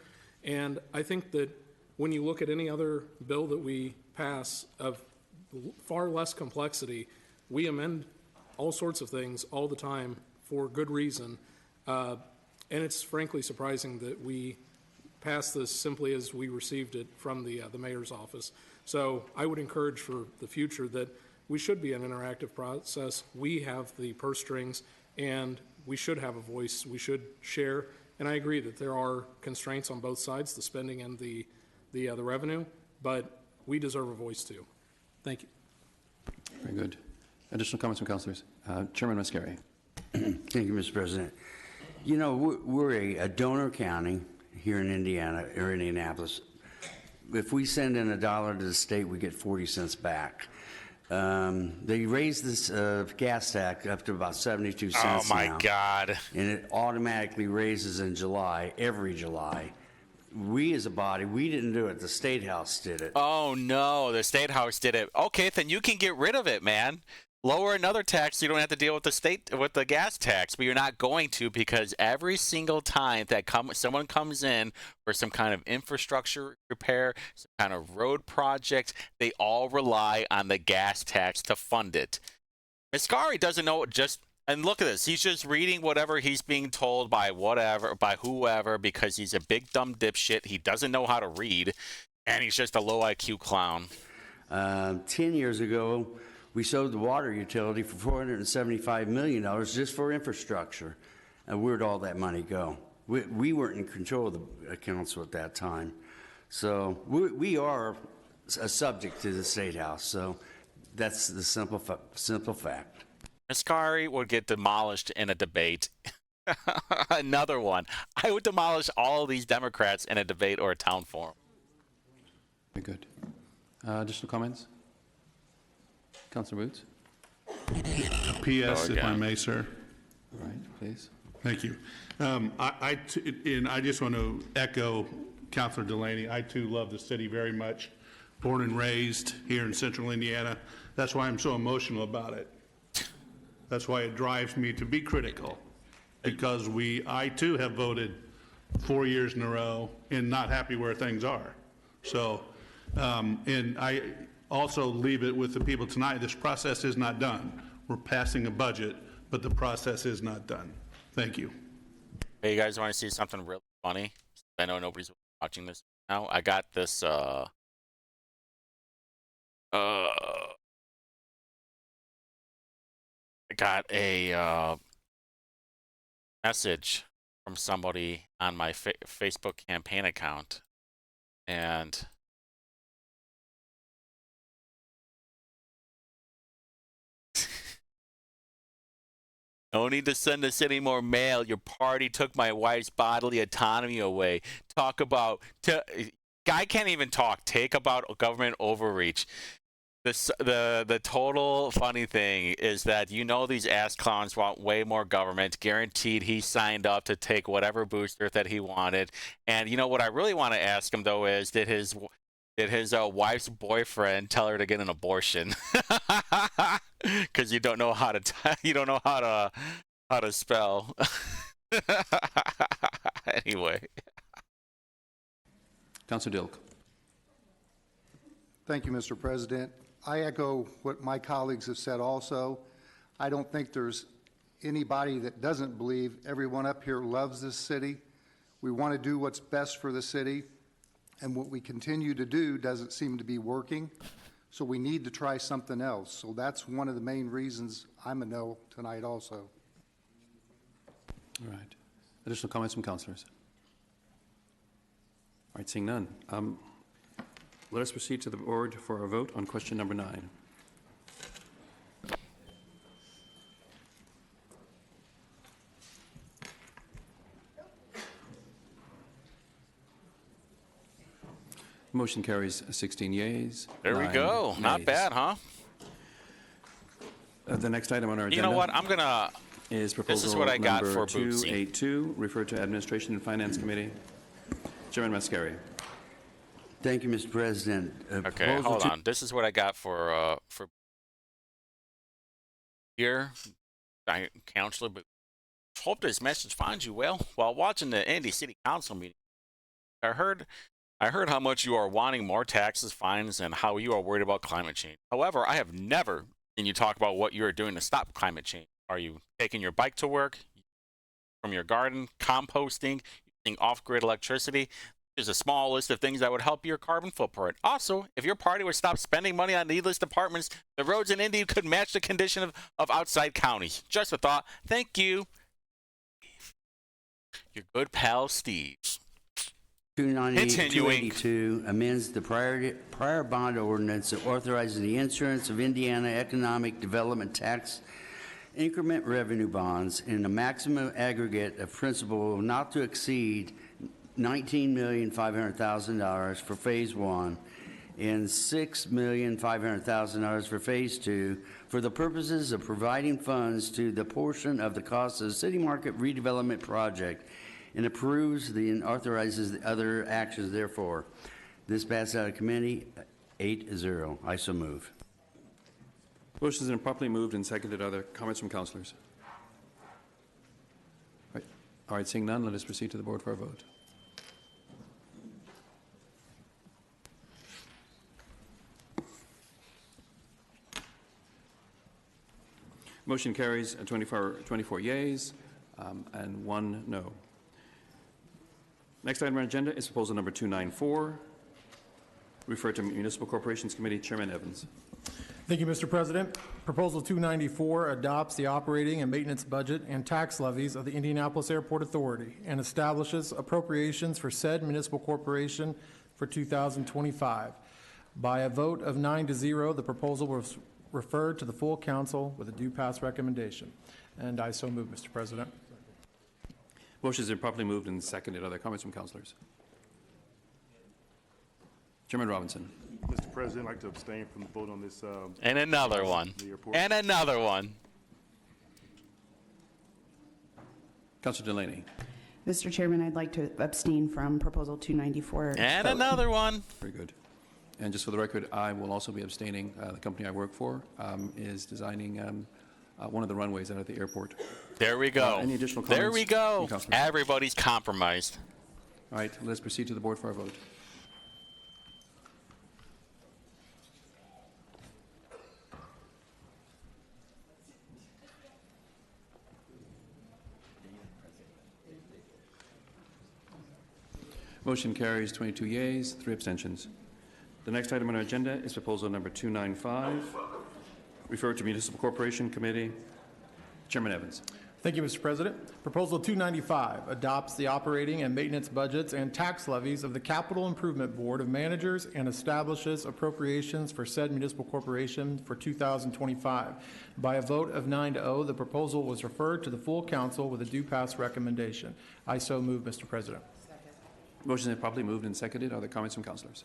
Speaker 5: And I think that when you look at any other bill that we pass of far less complexity, we amend all sorts of things all the time for good reason. And it's frankly surprising that we passed this simply as we received it from the mayor's office. So I would encourage for the future that we should be an interactive process. We have the purse strings, and we should have a voice. We should share. And I agree that there are constraints on both sides, the spending and the revenue, but we deserve a voice too. Thank you.
Speaker 2: Very good. Additional comments from councilors? Chairman Mascari.
Speaker 9: Thank you, Mr. President. You know, we're a donor county here in Indiana, or Indianapolis. If we send in $1 to the state, we get 40 cents back. They raised this gas tax up to about 72 cents
Speaker 1: Oh, my
Speaker 9: now,
Speaker 1: God.
Speaker 9: and it automatically raises in July, every July. We as a body, we didn't do it. The State House did it.
Speaker 1: Oh, no. The State House did it. Okay, then you can get rid of it, man. Lower another tax so you don't have to deal with the gas tax, but you're not going to, because every single time that someone comes in for some kind of infrastructure repair, some kind of road project, they all rely on the gas tax to fund it. Mascari doesn't know just And look at this. He's just reading whatever he's being told by whoever, because he's a big dumb dipshit. He doesn't know how to read, and he's just a low IQ clown.
Speaker 9: 10 years ago, we sold the water utility for $475 million just for infrastructure. And where'd all that money go? We weren't in control of the council at that time. So we are a subject to the State House. So that's the simple fact.
Speaker 1: Ascari would get demolished in a debate. Another one. I would demolish all these Democrats in a debate or a town forum.
Speaker 2: Very good. Additional comments? Councilor Boots?
Speaker 19: P.S. if I may, sir.
Speaker 2: All right, please.
Speaker 19: Thank you. I just want to echo Councilor Delaney. I too love the city very much. Born and raised here in central Indiana. That's why I'm so emotional about it. That's why it drives me to be critical, because I too have voted 4 years in a row and not happy where things are. So, and I also leave it with the people tonight. This process is not done. We're passing a budget, but the process is not done. Thank you.
Speaker 1: Hey, you guys want to see something really funny? I know nobody's watching this now. I got this, I got a message from somebody on my Facebook campaign account, and no need to send us any more mail. Your party took my wife's bodily autonomy away. Talk about guy can't even talk. Take about government overreach. The total funny thing is that these ass clowns want way more government. Guaranteed he signed up to take whatever booster that he wanted. And what I really want to ask him though is, did his wife's boyfriend tell her to get an abortion? Because you don't know how to spell. Anyway.
Speaker 2: Councilor Dilk.
Speaker 15: Thank you, Mr. President. I echo what my colleagues have said also. I don't think there's anybody that doesn't believe everyone up here loves this city. We want to do what's best for the city, and what we continue to do doesn't seem to be working, so we need to try something else. So that's one of the main reasons I'm a no tonight also.
Speaker 2: All right. Additional comments from councilors? All right, seeing none. Let us proceed to the board for a vote on question number 9. Motion carries 16 yeas.
Speaker 1: There we go. Not
Speaker 2: nays.
Speaker 1: bad, huh?
Speaker 2: The next item on our agenda.
Speaker 1: You know what? I'm gonna.
Speaker 2: Is proposal
Speaker 1: this is what I got
Speaker 2: number
Speaker 1: for Bootsy.
Speaker 2: 282, referred to Administration and Finance Committee. Chairman Mascari.
Speaker 9: Thank you, Mr. President.
Speaker 1: Okay, hold on. This is what I got for here, Councilor. But hope this message finds you well. While watching the Indy City Council meeting, I heard how much you are wanting more taxes, fines, and how you are worried about climate change. However, I have never seen you talk about what you are doing to stop climate change. Are you taking your bike to work, from your garden, composting, using off-grid electricity? There's a small list of things that would help your carbon footprint. Also, if your party would stop spending money on needless departments, the roads in Indy could match the condition of outside counties. Just a thought. Thank you. Your good pal, Steve.
Speaker 9: 282 amends the prior bond ordinance that authorizes the issuance of Indiana Economic Development Tax increment revenue bonds in a maximum aggregate of principal not to exceed $19,500,000 for Phase 1 and $6,500,000 for Phase 2 for the purposes of providing funds to the portion of the cost of the City Market redevelopment project, and approves and authorizes the other actions therefore. This passed out of committee 8-0. I so move.
Speaker 2: Motion has been properly moved and seconded. Other comments from councilors? All right, seeing none, let us proceed to the board for a vote. Motion carries 24 yeas and 1 no. Next item on our agenda is proposal number 294, referred to Municipal Corporations Committee. Chairman Evans.
Speaker 13: Thank you, Mr. President. Proposal 294 adopts the operating and maintenance budget and tax levies of the Indianapolis Airport Authority and establishes appropriations for said municipal corporation for 2025. By a vote of 9-0, the proposal was referred to the full council with a due pass recommendation. And I so move, Mr. President.
Speaker 2: Motion has been properly moved and seconded. Are there comments from councilors? Chairman Robinson.
Speaker 7: Mr. President, I'd like to abstain from the vote on this.
Speaker 1: And another one. And another one.
Speaker 2: Councilor Delaney.
Speaker 18: Mr. Chairman, I'd like to abstain from Proposal 294.
Speaker 1: And another one.
Speaker 2: Very good. And just for the record, I will also be abstaining. The company I work for is designing one of the runways out at the airport.
Speaker 1: There we go.
Speaker 2: Any additional comments?
Speaker 1: There we go. Everybody's compromised.
Speaker 2: All right, let's proceed to the board for our vote. Motion carries 22 yeas, 3 abstentions. The next item on our agenda is proposal number 295, referred to Municipal Corporation Committee. Chairman Evans.
Speaker 13: Thank you, Mr. President. Proposal 295 adopts the operating and maintenance budgets and tax levies of the Capital Improvement Board of Managers and establishes appropriations for said municipal corporation for 2025. By a vote of 9-0, the proposal was referred to the full council with a due pass recommendation. I so move, Mr. President.
Speaker 2: Motion is properly moved and seconded. Are there comments from councilors?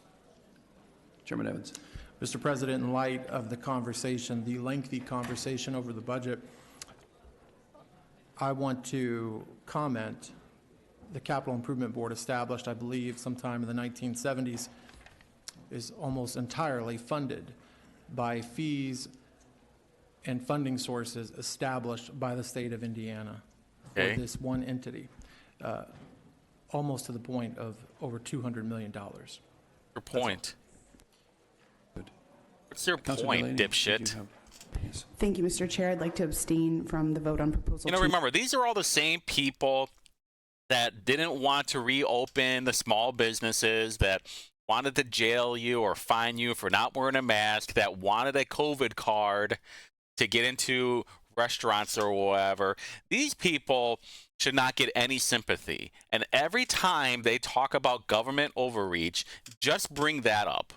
Speaker 2: Chairman Evans.
Speaker 13: Mr. President, in light of the conversation, the lengthy conversation over the budget, I want to comment the Capital Improvement Board, established, I believe, sometime in the 1970s, is almost entirely funded by fees and funding sources established by the state of Indiana for this one entity, almost to the point of over $200 million.
Speaker 1: Your point. What's your point, dipshit?
Speaker 18: Thank you, Mr. Chair. I'd like to abstain from the vote on proposal.
Speaker 1: Remember, these are all the same people that didn't want to reopen the small businesses, that wanted to jail you or fine you for not wearing a mask, that wanted a COVID card to get into restaurants or whatever. These people should not get any sympathy. And every time they talk about government overreach, just bring that up.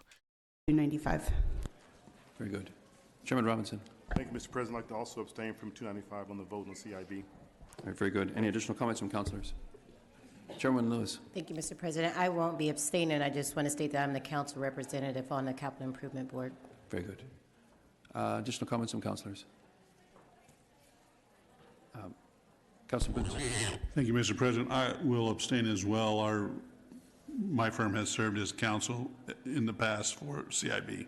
Speaker 18: 295.
Speaker 2: Very good. Chairman Robinson.
Speaker 7: Thank you, Mr. President. I'd like to also abstain from 295 on the vote on CIB.
Speaker 2: All right, very good. Any additional comments from councilors? Chairman Lewis.
Speaker 6: Thank you, Mr. President. I won't be abstaining. I just want to state that I'm the council representative on the Capital Improvement Board.
Speaker 2: Very good. Additional comments from councilors? Councilor Boots.
Speaker 19: Thank you, Mr. President. I will abstain as well. My firm has served as counsel in the past for CIB.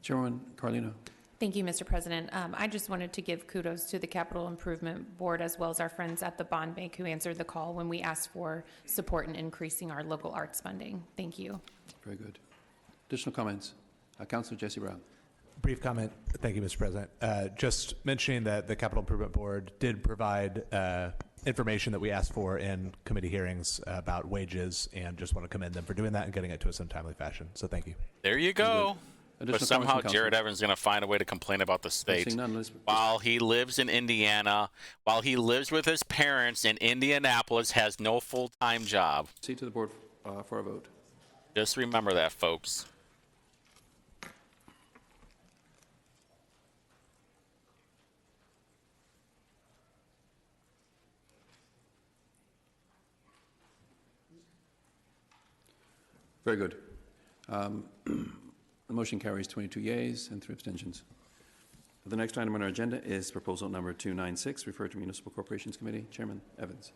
Speaker 2: Chairwoman Carlino.
Speaker 10: Thank you, Mr. President. I just wanted to give kudos to the Capital Improvement Board as well as our friends at the Bond Bank who answered the call when we asked for support in increasing our local arts funding. Thank you.
Speaker 2: Very good. Additional comments? Councilor Jesse Brown.
Speaker 12: Brief comment. Thank you, Mr. President. Just mentioning that the Capital Improvement Board did provide information that we asked for in committee hearings about wages, and just want to commend them for doing that and getting it to us in a timely fashion. So thank you.
Speaker 1: There you go. But somehow Jared Evans is going to find a way to complain about the state while he lives in Indiana, while he lives with his parents in Indianapolis, has no full-time job.
Speaker 2: Proceed to the board for a vote.
Speaker 1: Just remember that, folks.
Speaker 2: Very good. The motion carries 22 yeas and 3 abstentions. The next item on our agenda is proposal number 296, referred to Municipal Corporations Committee. Chairman Evans.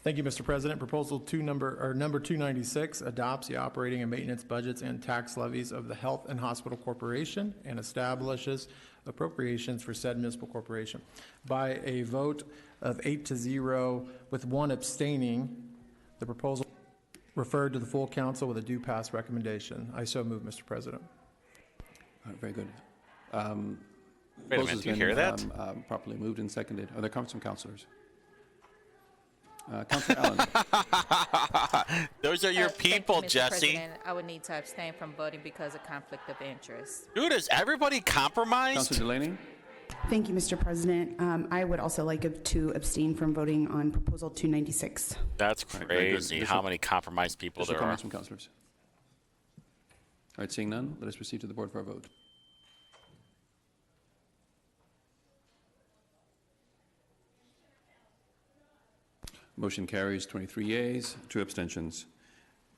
Speaker 13: Thank you, Mr. President. Proposal number 296 adopts the operating and maintenance budgets and tax levies of the Health and Hospital Corporation and establishes appropriations for said municipal corporation. By a vote of 8-0 with 1 abstaining, the proposal referred to the full council with a due pass recommendation. I so move, Mr. President.
Speaker 2: Very good.
Speaker 1: Wait a
Speaker 2: Proposal
Speaker 1: minute,
Speaker 2: has
Speaker 1: do you
Speaker 2: been,
Speaker 1: hear that?
Speaker 2: Properly moved and seconded. Are there comments from councilors? Councilor Allen.
Speaker 1: Those are your
Speaker 21: Thank you,
Speaker 1: people,
Speaker 21: Mr.
Speaker 1: Jesse.
Speaker 21: President. I would need to abstain from voting because of conflict of interest.
Speaker 1: Dude, is everybody compromised?
Speaker 2: Councilor Delaney.
Speaker 18: Thank you, Mr. President. I would also like to abstain from voting on Proposal 296.
Speaker 1: That's
Speaker 2: Right, very good.
Speaker 1: crazy how many compromised people there are.
Speaker 2: Comments from councilors? All right, seeing none, let us proceed to the board for a vote. Motion carries 23 yeas, 2 abstentions.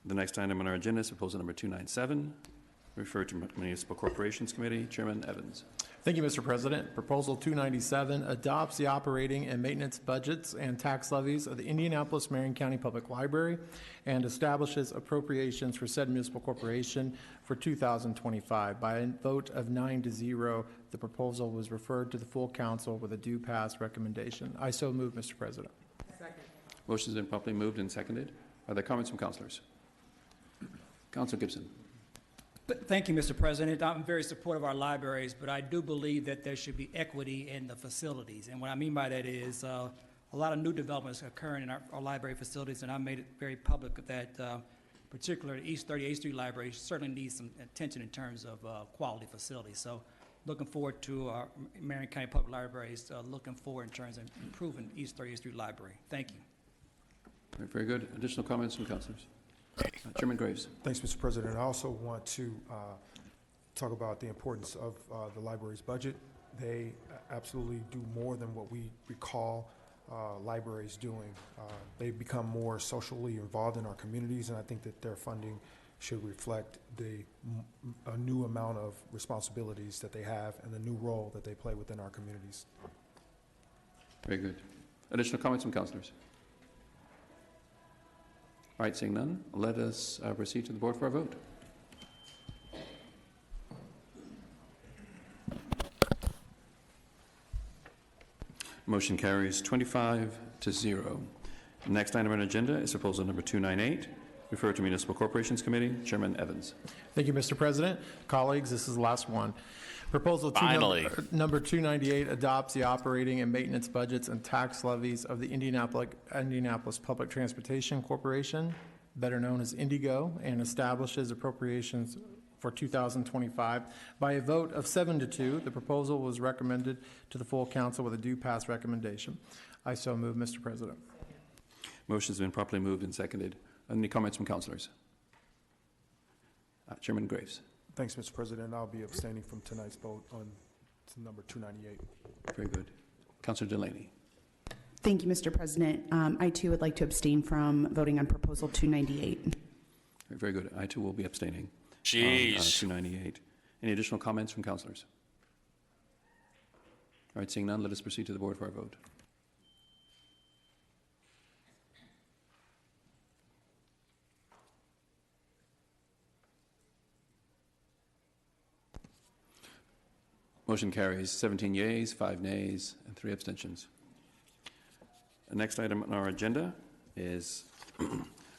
Speaker 2: The next item on our agenda is proposal number 297, referred to Municipal Corporations Committee. Chairman Evans.
Speaker 13: Thank you, Mr. President. Proposal 297 adopts the operating and maintenance budgets and tax levies of the Indianapolis-Marion County Public Library and establishes appropriations for said municipal corporation for 2025. By a vote of 9-0, the proposal was referred to the full council with a due pass recommendation. I so move, Mr. President.
Speaker 2: Motion has been properly moved and seconded. Are there comments from councilors? Councilor Gibson.
Speaker 17: Thank you, Mr. President. I'm very supportive of our libraries, but I do believe that there should be equity in the facilities. And what I mean by that is a lot of new developments occurring in our library facilities, and I made it very public that particularly East 38th Street Library certainly needs some attention in terms of quality facilities. So looking forward to our Marion County Public Libraries, looking forward in terms of improving East 38th Street Library. Thank you.
Speaker 2: All right, very good. Additional comments from councilors? Chairman Graves.
Speaker 8: Thanks, Mr. President. I also want to talk about the importance of the library's budget. They absolutely do more than what we recall libraries doing. They've become more socially involved in our communities, and I think that their funding should reflect a new amount of responsibilities that they have and the new role that they play within our communities.
Speaker 2: Very good. Additional comments from councilors? All right, seeing none, let us proceed to the board for a vote. Motion carries 25-0. Next item on the agenda is proposal number 298, referred to Municipal Corporations Committee. Chairman Evans.
Speaker 13: Thank you, Mr. President. Colleagues, this is the last one. Proposal number 298 adopts the operating and maintenance budgets and tax levies of the Indianapolis Public Transportation Corporation, better known as Indigo, and establishes appropriations for 2025. By a vote of 7-2, the proposal was recommended to the full council with a due pass recommendation. I so move, Mr. President.
Speaker 2: Motion has been properly moved and seconded. Any comments from councilors? Chairman Graves.
Speaker 8: Thanks, Mr. President. I'll be abstaining from tonight's vote on number 298.
Speaker 2: Very good. Councilor Delaney.
Speaker 18: Thank you, Mr. President. I too would like to abstain from voting on Proposal 298.
Speaker 2: Very good. I too will be abstaining.
Speaker 1: Jeez.
Speaker 2: On 298. Any additional comments from councilors? All right, seeing none, let us proceed to the board for our vote. Motion carries 17 yeas, 5 nays, and 3 abstentions. The next item on our agenda is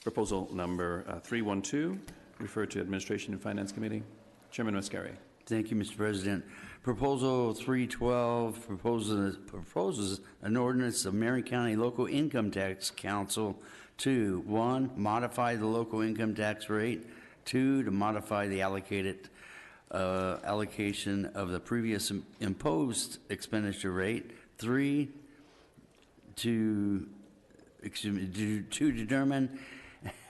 Speaker 2: proposal number 312, referred to Administration and Finance Committee. Chairman Mascari.
Speaker 9: Thank you, Mr. President. Proposal 312 proposes an ordinance of Marion County Local Income Tax Council to, 1, modify the local income tax rate, 2, to modify the allocation of the previous imposed expenditure rate, 3, to determine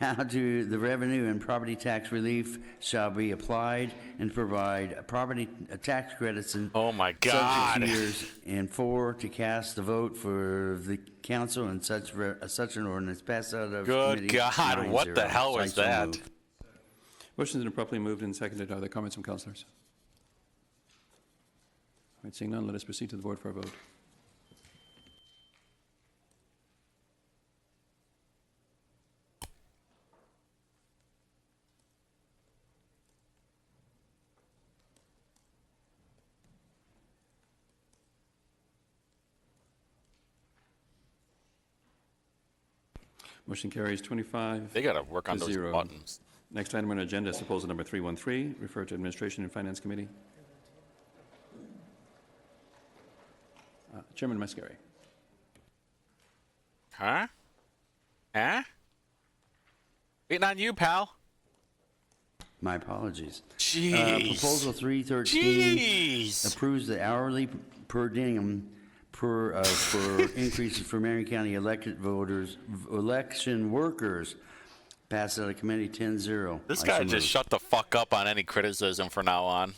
Speaker 9: how the revenue and property tax relief shall be applied and provide property tax credits in subsequent years, and 4, to cast the vote for the council and such an ordinance passed out of committee.
Speaker 1: Good God,
Speaker 9: 9-0.
Speaker 1: what the hell was that?
Speaker 2: Motion has been properly moved and seconded. Are there comments from councilors? All right, seeing none, let us proceed to the board for a vote. Motion carries 25.
Speaker 1: They got to work on those
Speaker 2: 0.
Speaker 1: buttons.
Speaker 2: Next item on the agenda is proposal number 313, referred to Administration and Finance Committee. Chairman Mascari.
Speaker 1: Huh? Huh? Waiting on you, pal.
Speaker 9: My apologies.
Speaker 1: Jeez.
Speaker 9: Proposal 313
Speaker 1: Jeez.
Speaker 9: approves the hourly per diem for increases for Marion County elected voters, election workers. Passed out of committee 10-0.
Speaker 1: This
Speaker 9: I
Speaker 1: guy
Speaker 9: so
Speaker 1: just
Speaker 9: move.
Speaker 1: shut the fuck up on any criticism from now on.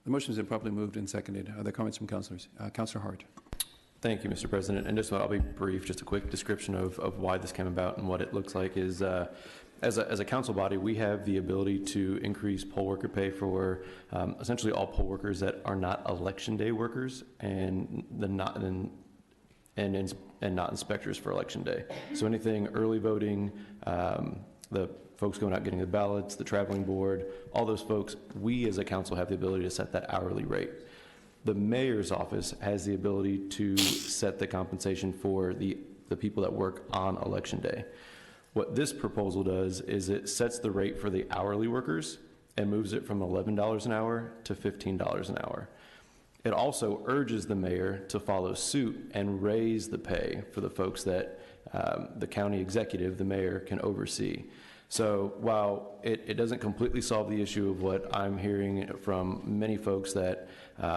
Speaker 2: The motion has been properly moved and seconded. Are there comments from councilors? Councilor Hart.
Speaker 3: Thank you, Mr. President. And just I'll be brief. Just a quick description of why this came about and what it looks like is, as a council body, we have the ability to increase poll worker pay for essentially all poll workers that are not election day workers and not inspectors for election day. So anything early voting, the folks going out getting the ballots, the traveling board, all those folks, we as a council have the ability to set that hourly rate. The mayor's office has the ability to set the compensation for the people that work on election day. What this proposal does is it sets the rate for the hourly workers and moves it from $11 an hour to $15 an hour. It also urges the mayor to follow suit and raise the pay for the folks that the county executive, the mayor, can oversee. So while it doesn't completely solve the issue of what I'm hearing from many folks that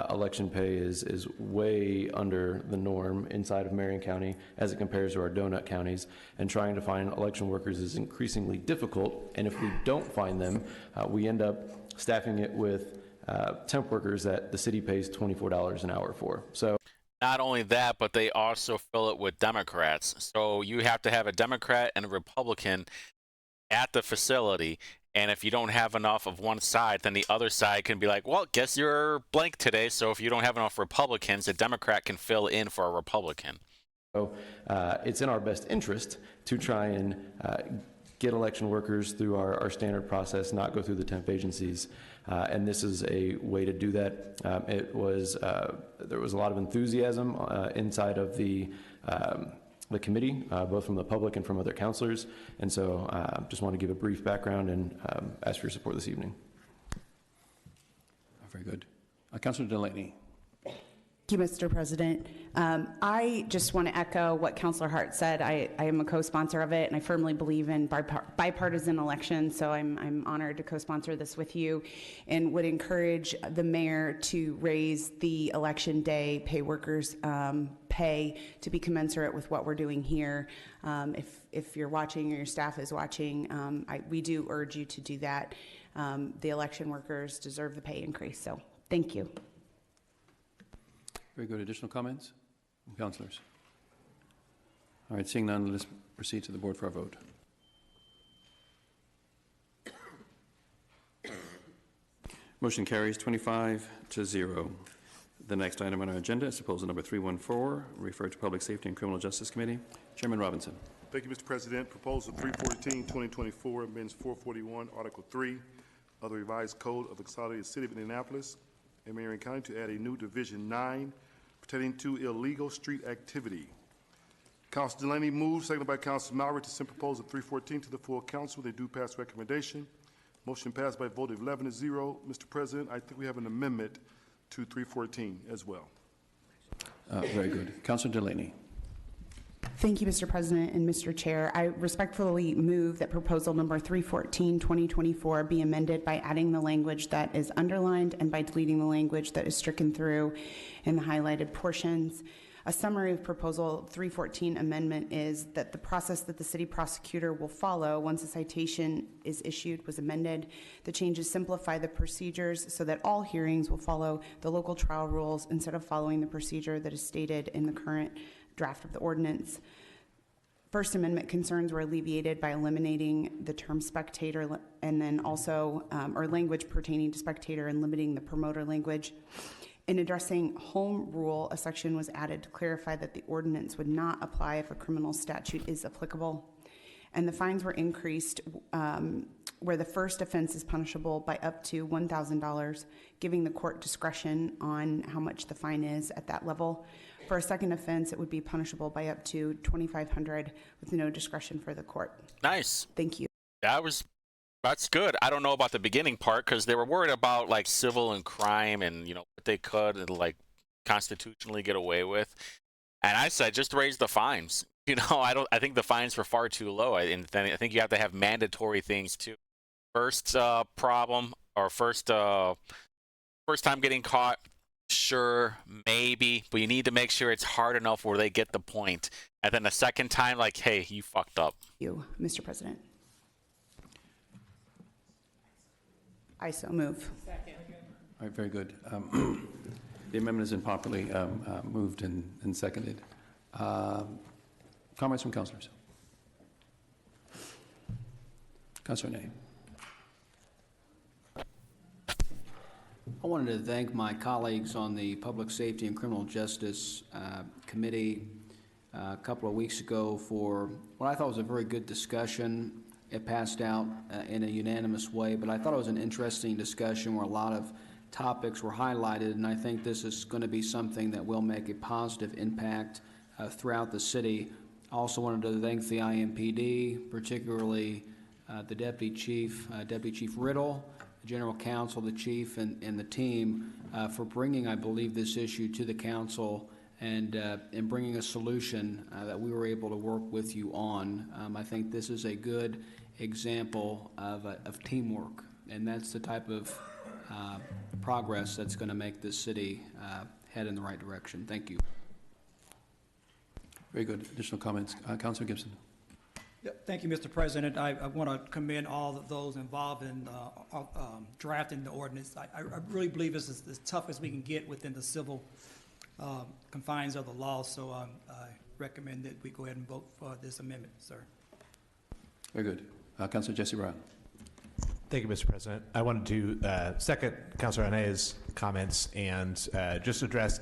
Speaker 3: election pay is way under the norm inside of Marion County as it compares to our donut counties, and trying to find election workers is increasingly difficult. And if we don't find them, we end up staffing it with temp workers that the city pays $24 an hour for. So
Speaker 1: Not only that, but they also fill it with Democrats. So you have to have a Democrat and a Republican at the facility, and if you don't have enough of one side, then the other side can be like, well, guess you're blank today. So if you don't have enough Republicans, a Democrat can fill in for a Republican.
Speaker 3: So it's in our best interest to try and get election workers through our standard process, not go through the temp agencies. And this is a way to do that. There was a lot of enthusiasm inside of the committee, both from the public and from other councilors. And so just want to give a brief background and ask for your support this evening.
Speaker 2: Very good. Councilor Delaney.
Speaker 18: Thank you, Mr. President. I just want to echo what Councilor Hart said. I am a co-sponsor of it, and I firmly believe in bipartisan elections, so I'm honored to co-sponsor this with you, and would encourage the mayor to raise the election day pay workers' pay to be commensurate with what we're doing here. If you're watching or your staff is watching, we do urge you to do that. The election workers deserve the pay increase, so thank you.
Speaker 2: Very good. Additional comments from councilors? All right, seeing none, let's proceed to the board for a vote. Motion carries 25-0. The next item on our agenda is proposal number 314, referred to Public Safety and Criminal Justice Committee. Chairman Robinson.
Speaker 7: Thank you, Mr. President. Proposal 314, 2024, amends 441, Article 3 of the Revised Code of the Consolidated City of Indianapolis and Marion County to add a new Division 9 pertaining to illegal street activity. Council Delaney moves, seconded by Council Mallory, to send proposal 314 to the full council with a due pass recommendation. Motion passed by a vote of 11-0. Mr. President, I think we have an amendment to 314 as well.
Speaker 2: Very good. Councilor Delaney.
Speaker 18: Thank you, Mr. President and Mr. Chair. I respectfully move that proposal number 314, 2024 be amended by adding the language that is underlined and by deleting the language that is stricken through in the highlighted portions. A summary of proposal 314 amendment is that the process that the city prosecutor will follow once a citation is issued was amended. The changes simplify the procedures so that all hearings will follow the local trial rules instead of following the procedure that is stated in the current draft of the ordinance. First Amendment concerns were alleviated by eliminating the term spectator and then also, or language pertaining to spectator, and limiting the promoter language. In addressing home rule, a section was added to clarify that the ordinance would not apply if a criminal statute is applicable. And the fines were increased where the first offense is punishable by up to $1,000, giving the court discretion on how much the fine is at that level. For a second offense, it would be punishable by up to $2,500 with no discretion for the court.
Speaker 1: Nice.
Speaker 18: Thank you.
Speaker 1: That was That's good. I don't know about the beginning part because they were worried about like civil and crime and what they could and like constitutionally get away with. And I said just raise the fines. I think the fines were far too low. And then I think you have to have mandatory things too. First problem or first time getting caught, sure, maybe, but you need to make sure it's hard enough where they get the point. And then the second time, like, hey, you fucked up.
Speaker 18: You, Mr. President. I so move.
Speaker 2: All right, very good. The amendment has been properly moved and seconded. Comments from councilors? Councilor Nay.
Speaker 14: I wanted to thank my colleagues on the Public Safety and Criminal Justice Committee a couple of weeks ago for what I thought was a very good discussion. It passed out in a unanimous way, but I thought it was an interesting discussion where a lot of topics were highlighted, and I think this is going to be something that will make a positive impact throughout the city. I also wanted to thank the IMPD, particularly the Deputy Chief Riddle, the General Counsel, the Chief, and the team for bringing, I believe, this issue to the council and bringing a solution that we were able to work with you on. I think this is a good example of teamwork, and that's the type of progress that's going to make this city head in the right direction. Thank you.
Speaker 2: Very good. Additional comments? Councilor Gibson.
Speaker 17: Yep. Thank you, Mr. President. I want to commend all of those involved in drafting the ordinance. I really believe this is as tough as we can get within the civil confines of the law, so I recommend that we go ahead and vote for this amendment, sir.
Speaker 2: Very good. Councilor Jesse Brown.
Speaker 12: Thank you, Mr. President. I wanted to second Councilor Anay's comments and just address,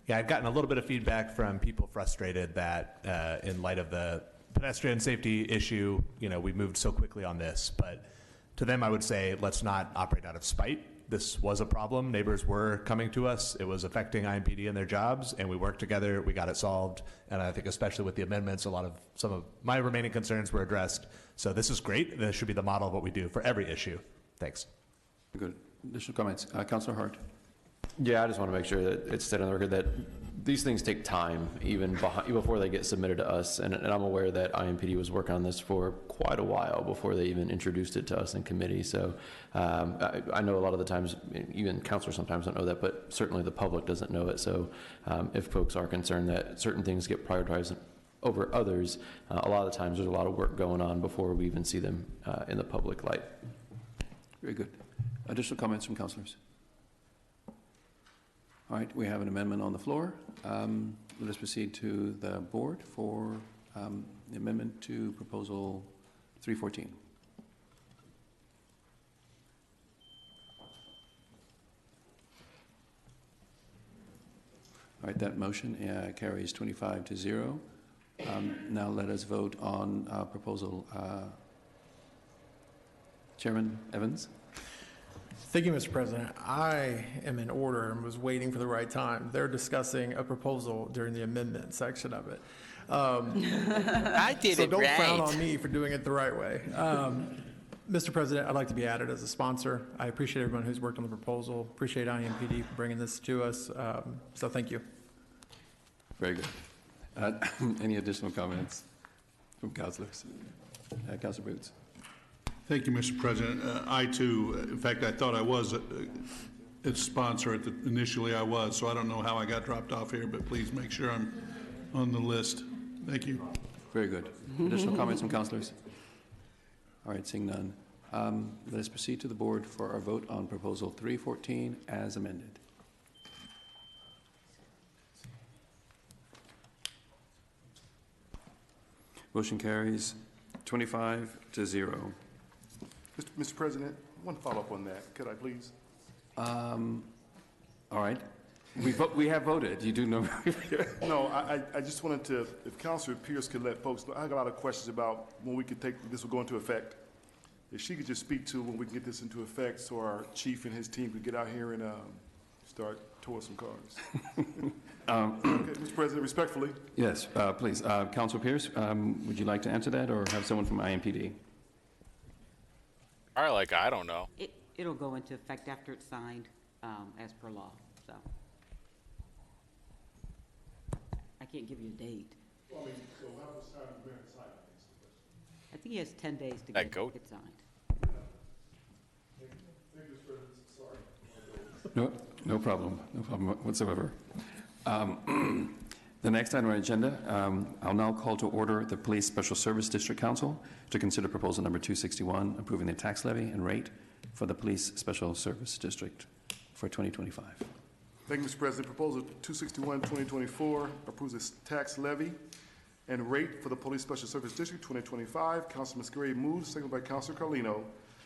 Speaker 12: I've gotten a little bit of feedback from people frustrated that in light of the pedestrian safety issue, we moved so quickly on this, but to them I would say let's not operate out of spite. This was a problem. Neighbors were coming to us. It was affecting IMPD and their jobs, and we worked together. We got it solved, and I think especially with the amendments, some of my remaining concerns were addressed. So this is great. This should be the model of what we do for every issue. Thanks.
Speaker 2: Good. Additional comments? Councilor Hart.
Speaker 3: Yeah, I just want to make sure that it's said on the record that these things take time, even before they get submitted to us. And I'm aware that IMPD was working on this for quite a while before they even introduced it to us in committee. So I know a lot of the times, even councilors sometimes don't know that, but certainly the public doesn't know it. So if folks are concerned that certain things get prioritized over others, a lot of the times there's a lot of work going on before we even see them in the public light.
Speaker 2: Very good. Additional comments from councilors? All right, we have an amendment on the floor. Let us proceed to the board for the amendment to proposal 314. All right, that motion carries 25-0. Now let us vote on proposal. Chairman Evans.
Speaker 13: Thank you, Mr. President. I am in order and was waiting for the right time. They're discussing a proposal during the amendment section of it.
Speaker 1: I did
Speaker 13: so
Speaker 1: it
Speaker 13: don't
Speaker 1: right.
Speaker 13: frown on me for doing it the right way. Mr. President, I'd like to be added as a sponsor. I appreciate everyone who's worked on the proposal. Appreciate IMPD for bringing this to us. So thank you.
Speaker 2: Very good. Any additional comments from councilors? Councilor Boots.
Speaker 19: Thank you, Mr. President. I too, in fact, I thought I was a sponsor initially I was, so I don't know how I got dropped off here, but please make sure I'm on the list. Thank you.
Speaker 2: Very good. Additional comments from councilors? All right, seeing none. Let us proceed to the board for our vote on proposal 314 as amended. Motion carries 25-0.
Speaker 7: Mr. President, one follow-up on that, could I please?
Speaker 2: All right. We have voted. You do know.
Speaker 7: No, I just wanted to, if Councilor Pierce could let folks know, I got a lot of questions about when we could this will go into effect. If she could just speak to when we can get this into effect so our chief and his team could get out here and start towing some cars. Okay, Mr. President, respectfully.
Speaker 2: Yes, please. Councilor Pierce, would you like to answer that or have someone from IMPD?
Speaker 1: Or like, I don't know.
Speaker 11: It'll go into effect after it's signed, as per law, so. I can't give you a date.
Speaker 7: Well, I mean, so how much time the mayor sign it?
Speaker 11: I think he has 10 days to
Speaker 1: That
Speaker 11: get
Speaker 1: goat.
Speaker 11: it signed.
Speaker 7: Thank you, Mr. President. Sorry.
Speaker 2: No problem whatsoever. The next item on our agenda, I'll now call to order the Police Special Service District Council to consider proposal number 261, approving the tax levy and rate for the Police Special Service District for 2025.
Speaker 7: Thank you, Mr. President. Proposal 261, 2024 approves a tax levy and rate for the Police Special Service District 2025. Councilman Muscari moves, seconded by Councilor Carlino,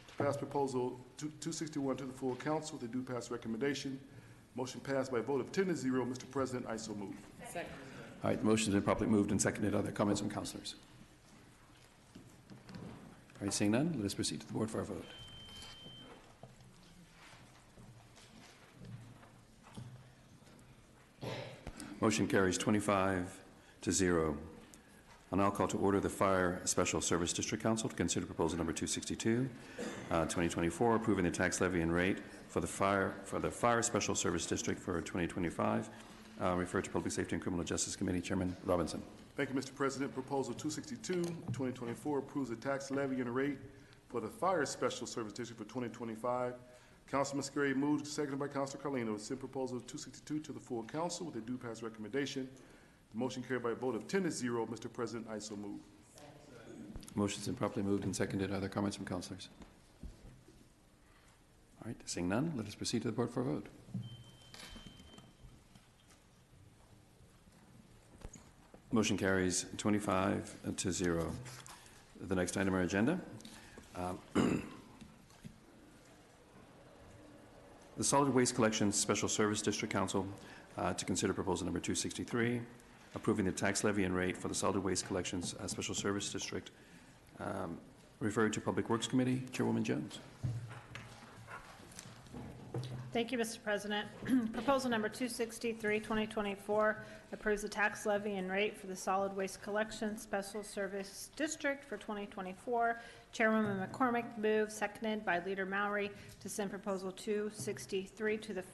Speaker 7: to pass proposal 261 to the full council with a due pass recommendation. Motion passed by a vote of 10-0. Mr. President, I so move.
Speaker 21: Second.
Speaker 2: All right, the motion has been properly moved and seconded. Are there comments from councilors? All right, seeing none, let us proceed to the board for our vote. Motion carries 25-0. I'll now call to order the Fire Special Service District Council to consider proposal number 262, 2024, approving the tax levy and rate for the Fire Special Service District for 2025. Refer to Public Safety and Criminal Justice Committee. Chairman Robinson.
Speaker 7: Thank you, Mr. President. Proposal 262, 2024 approves the tax levy and rate for the Fire Special Service District for 2025. Councilman Muscari moves, seconded by Councilor Carlino, to send proposal 262 to the full council with a due pass recommendation. The motion carried by a vote of 10-0. Mr. President, I so move.
Speaker 2: Motion's been properly moved and seconded. Are there comments from councilors? All right, seeing none, let us proceed to the board for a vote. Motion carries 25-0. The next item on our agenda. The Solid Waste Collection Special Service District Council to consider proposal number 263, approving the tax levy and rate for the Solid Waste Collections Special Service District. Referred to Public Works Committee. Chairwoman Jones.
Speaker 22: Thank you, Mr. President. Proposal number 263, 2024, approves the tax levy and rate for the Solid Waste Collection Special Service District for 2024. Chairwoman McCormick moves, seconded by Leader Mowry, to send proposal 263 to the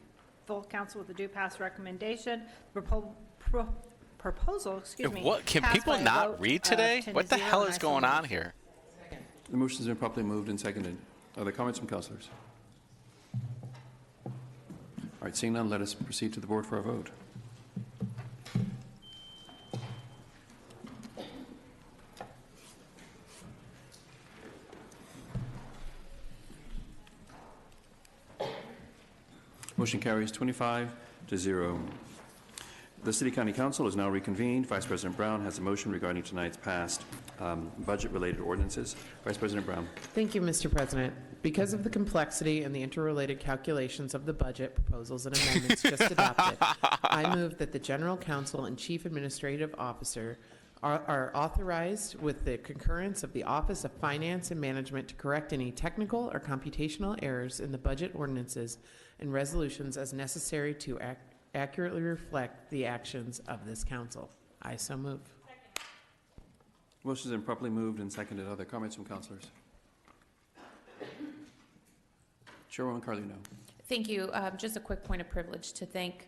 Speaker 22: full council with a due pass recommendation. Proposal, excuse me.
Speaker 1: What, can people not read today? What the hell is going on here?
Speaker 2: The motion has been properly moved and seconded. Are there comments from councilors? All right, seeing none, let us proceed to the board for our vote. Motion carries 25-0. The City County Council is now reconvened. Vice President Brown has a motion regarding tonight's passed budget-related ordinances. Vice President Brown.
Speaker 23: Thank you, Mr. President. Because of the complexity and the interrelated calculations of the budget proposals and amendments just adopted, I move that the General Counsel and Chief Administrative Officer are authorized with the concurrence of the Office of Finance and Management to correct any technical or computational errors in the budget ordinances and resolutions as necessary to accurately reflect the actions of this council. I so move.
Speaker 2: Motion has been properly moved and seconded. Are there comments from councilors? Chairwoman Carlino.
Speaker 10: Thank you. Just a quick point of privilege to thank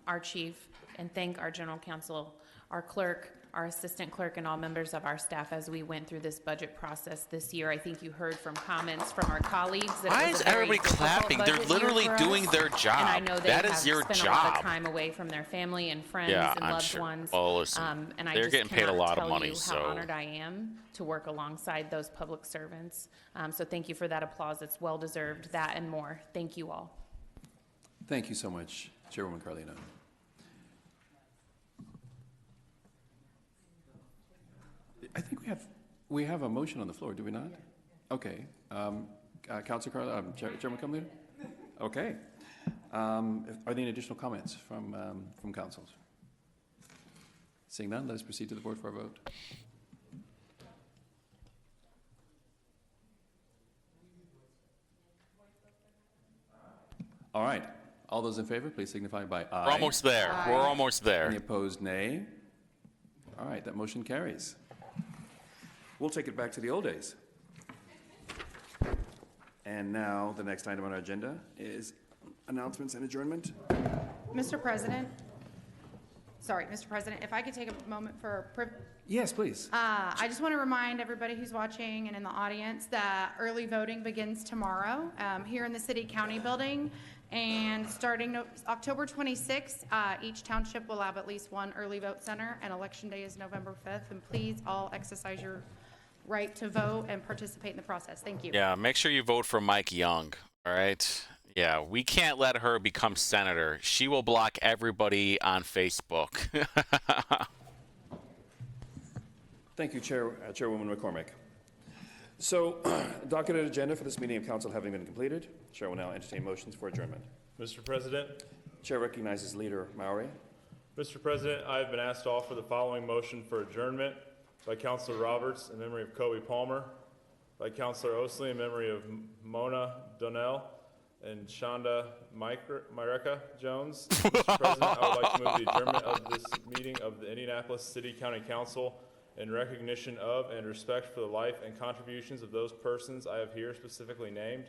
Speaker 10: our chief and thank our general counsel, our clerk, our assistant clerk, and all members of our staff as we went through this budget process this year. I think you heard from comments from our colleagues that
Speaker 1: Why
Speaker 10: it was
Speaker 1: is
Speaker 10: a very
Speaker 1: everybody
Speaker 10: difficult
Speaker 1: clapping? They're
Speaker 10: budget year
Speaker 1: literally
Speaker 10: for us.
Speaker 1: doing their job.
Speaker 10: And I know they
Speaker 1: That
Speaker 10: have
Speaker 1: is your
Speaker 10: spent a lot of
Speaker 1: job.
Speaker 10: time away from their family and friends
Speaker 1: Yeah,
Speaker 10: and
Speaker 1: I'm
Speaker 10: loved
Speaker 1: sure.
Speaker 10: ones.
Speaker 1: Well, listen,
Speaker 10: and I
Speaker 1: they're
Speaker 10: just
Speaker 1: getting paid a
Speaker 10: cannot
Speaker 1: lot of
Speaker 10: tell
Speaker 1: money,
Speaker 10: you
Speaker 1: so-
Speaker 10: how honored I am to work alongside those public servants. So thank you for that applause. It's well deserved. That and more. Thank you all.
Speaker 2: Thank you so much, Chairwoman Carlino. I think we have a motion on the floor, do we not? Okay. Councilor Carlino, Chairman Carlino? Okay. Are there any additional comments from councils? Seeing none, let us proceed to the board for a vote. All right. All those in favor, please signify by aye.
Speaker 1: We're almost there. We're almost there.
Speaker 2: Any opposed, nay? All right, that motion carries. We'll take it back to the old days. And now, the next item on our agenda is announcements and adjournment.
Speaker 4: Mr. President, if I could take a moment for
Speaker 2: Yes, please.
Speaker 4: I just want to remind everybody who's watching and in the audience that early voting begins tomorrow here in the City County Building. And starting October 26th, each township will have at least one early vote center, and Election Day is November 5th. And please all exercise your right to vote and participate in the process. Thank you.
Speaker 1: Yeah, make sure you vote for Mike Young, all right? Yeah, we can't let her become senator. She will block everybody on Facebook.
Speaker 2: Thank you, Chairwoman McCormick. So, docketed agenda for this meeting of council having been completed, Chair will now entertain motions for adjournment.
Speaker 16: Mr. President.
Speaker 2: Chair recognizes Leader Maury.
Speaker 16: Mr. President, I have been asked to offer the following motion for adjournment by Councilor Roberts in memory of Kobe Palmer, by Councilor Osley in memory of Mona Donnell and Shonda Myreka Jones. Mr. President, I would like to move the adjournment of this meeting of the Indianapolis City County Council in recognition of and respect for the life and contributions of those persons I have here specifically named.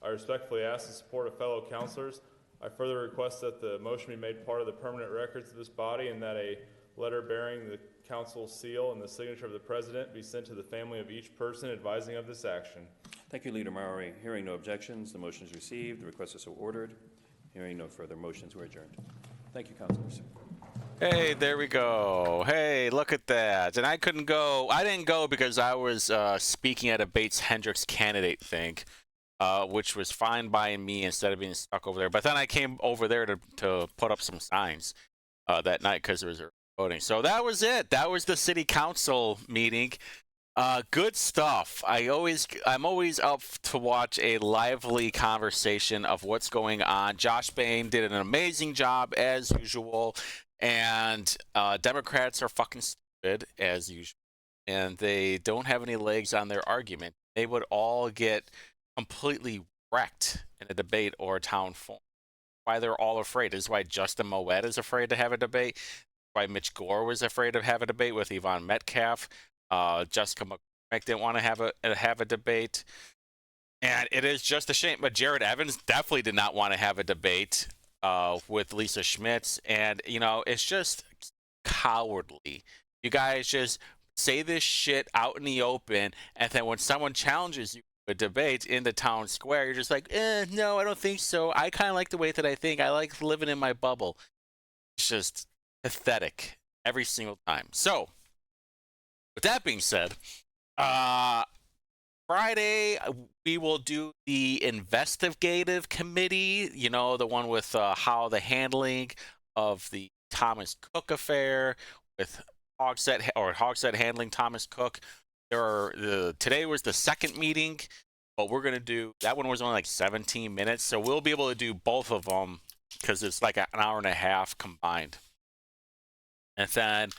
Speaker 16: I respectfully ask the support of fellow councilors. I further request that the motion be made part of the permanent records of this body and that a letter bearing the council seal and the signature of the president be sent to the family of each person advising of this action.
Speaker 2: Thank you, Leader Maury. Hearing no objections, the motion is received. The request is so ordered. Hearing no further motions, we're adjourned. Thank you, councilors.
Speaker 1: Hey, there we go. Hey, look at that. And I couldn't go. I didn't go because I was speaking at a Bates Hendricks candidate thing, which was fine by me instead of being stuck over there. But then I came over there to put up some signs that night because there was voting. So that was it. That was the city council meeting. Good stuff. I'm always up to watch a lively conversation of what's going on. Josh Bain did an amazing job as usual. And Democrats are fucking stupid, as usual, and they don't have any legs on their argument. They would all get completely wrecked in a debate or a town forum. Why they're all afraid. This is why Justin Moed is afraid to have a debate. Why Mitch Gore was afraid to have a debate with Yvonne Metcalf. Jessica McCormick didn't want to have a debate. And it is just a shame. But Jared Evans definitely did not want to have a debate with Lisa Schmitz, and it's just cowardly. You guys just say this shit out in the open, and then when someone challenges you to a debate in the town square, you're just like, no, I don't think so. I kind of like the way that I think. I like living in my bubble. It's just pathetic every single time. So, with that being said, Friday, we will do the investigative committee, the one with how the handling of the Thomas Cook affair with Hogsett handling Thomas Cook. Today was the second meeting, but we're going to do, that one was only like 17 minutes, so we'll be able to do both of them because it's like an hour and a half combined. And then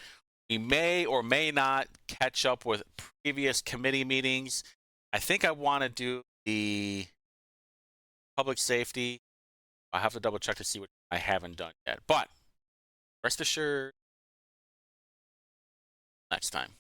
Speaker 1: we may or may not catch up with previous committee meetings. I think I want to do the public safety. I have to double check to see what I haven't done yet. But rest assured, next time.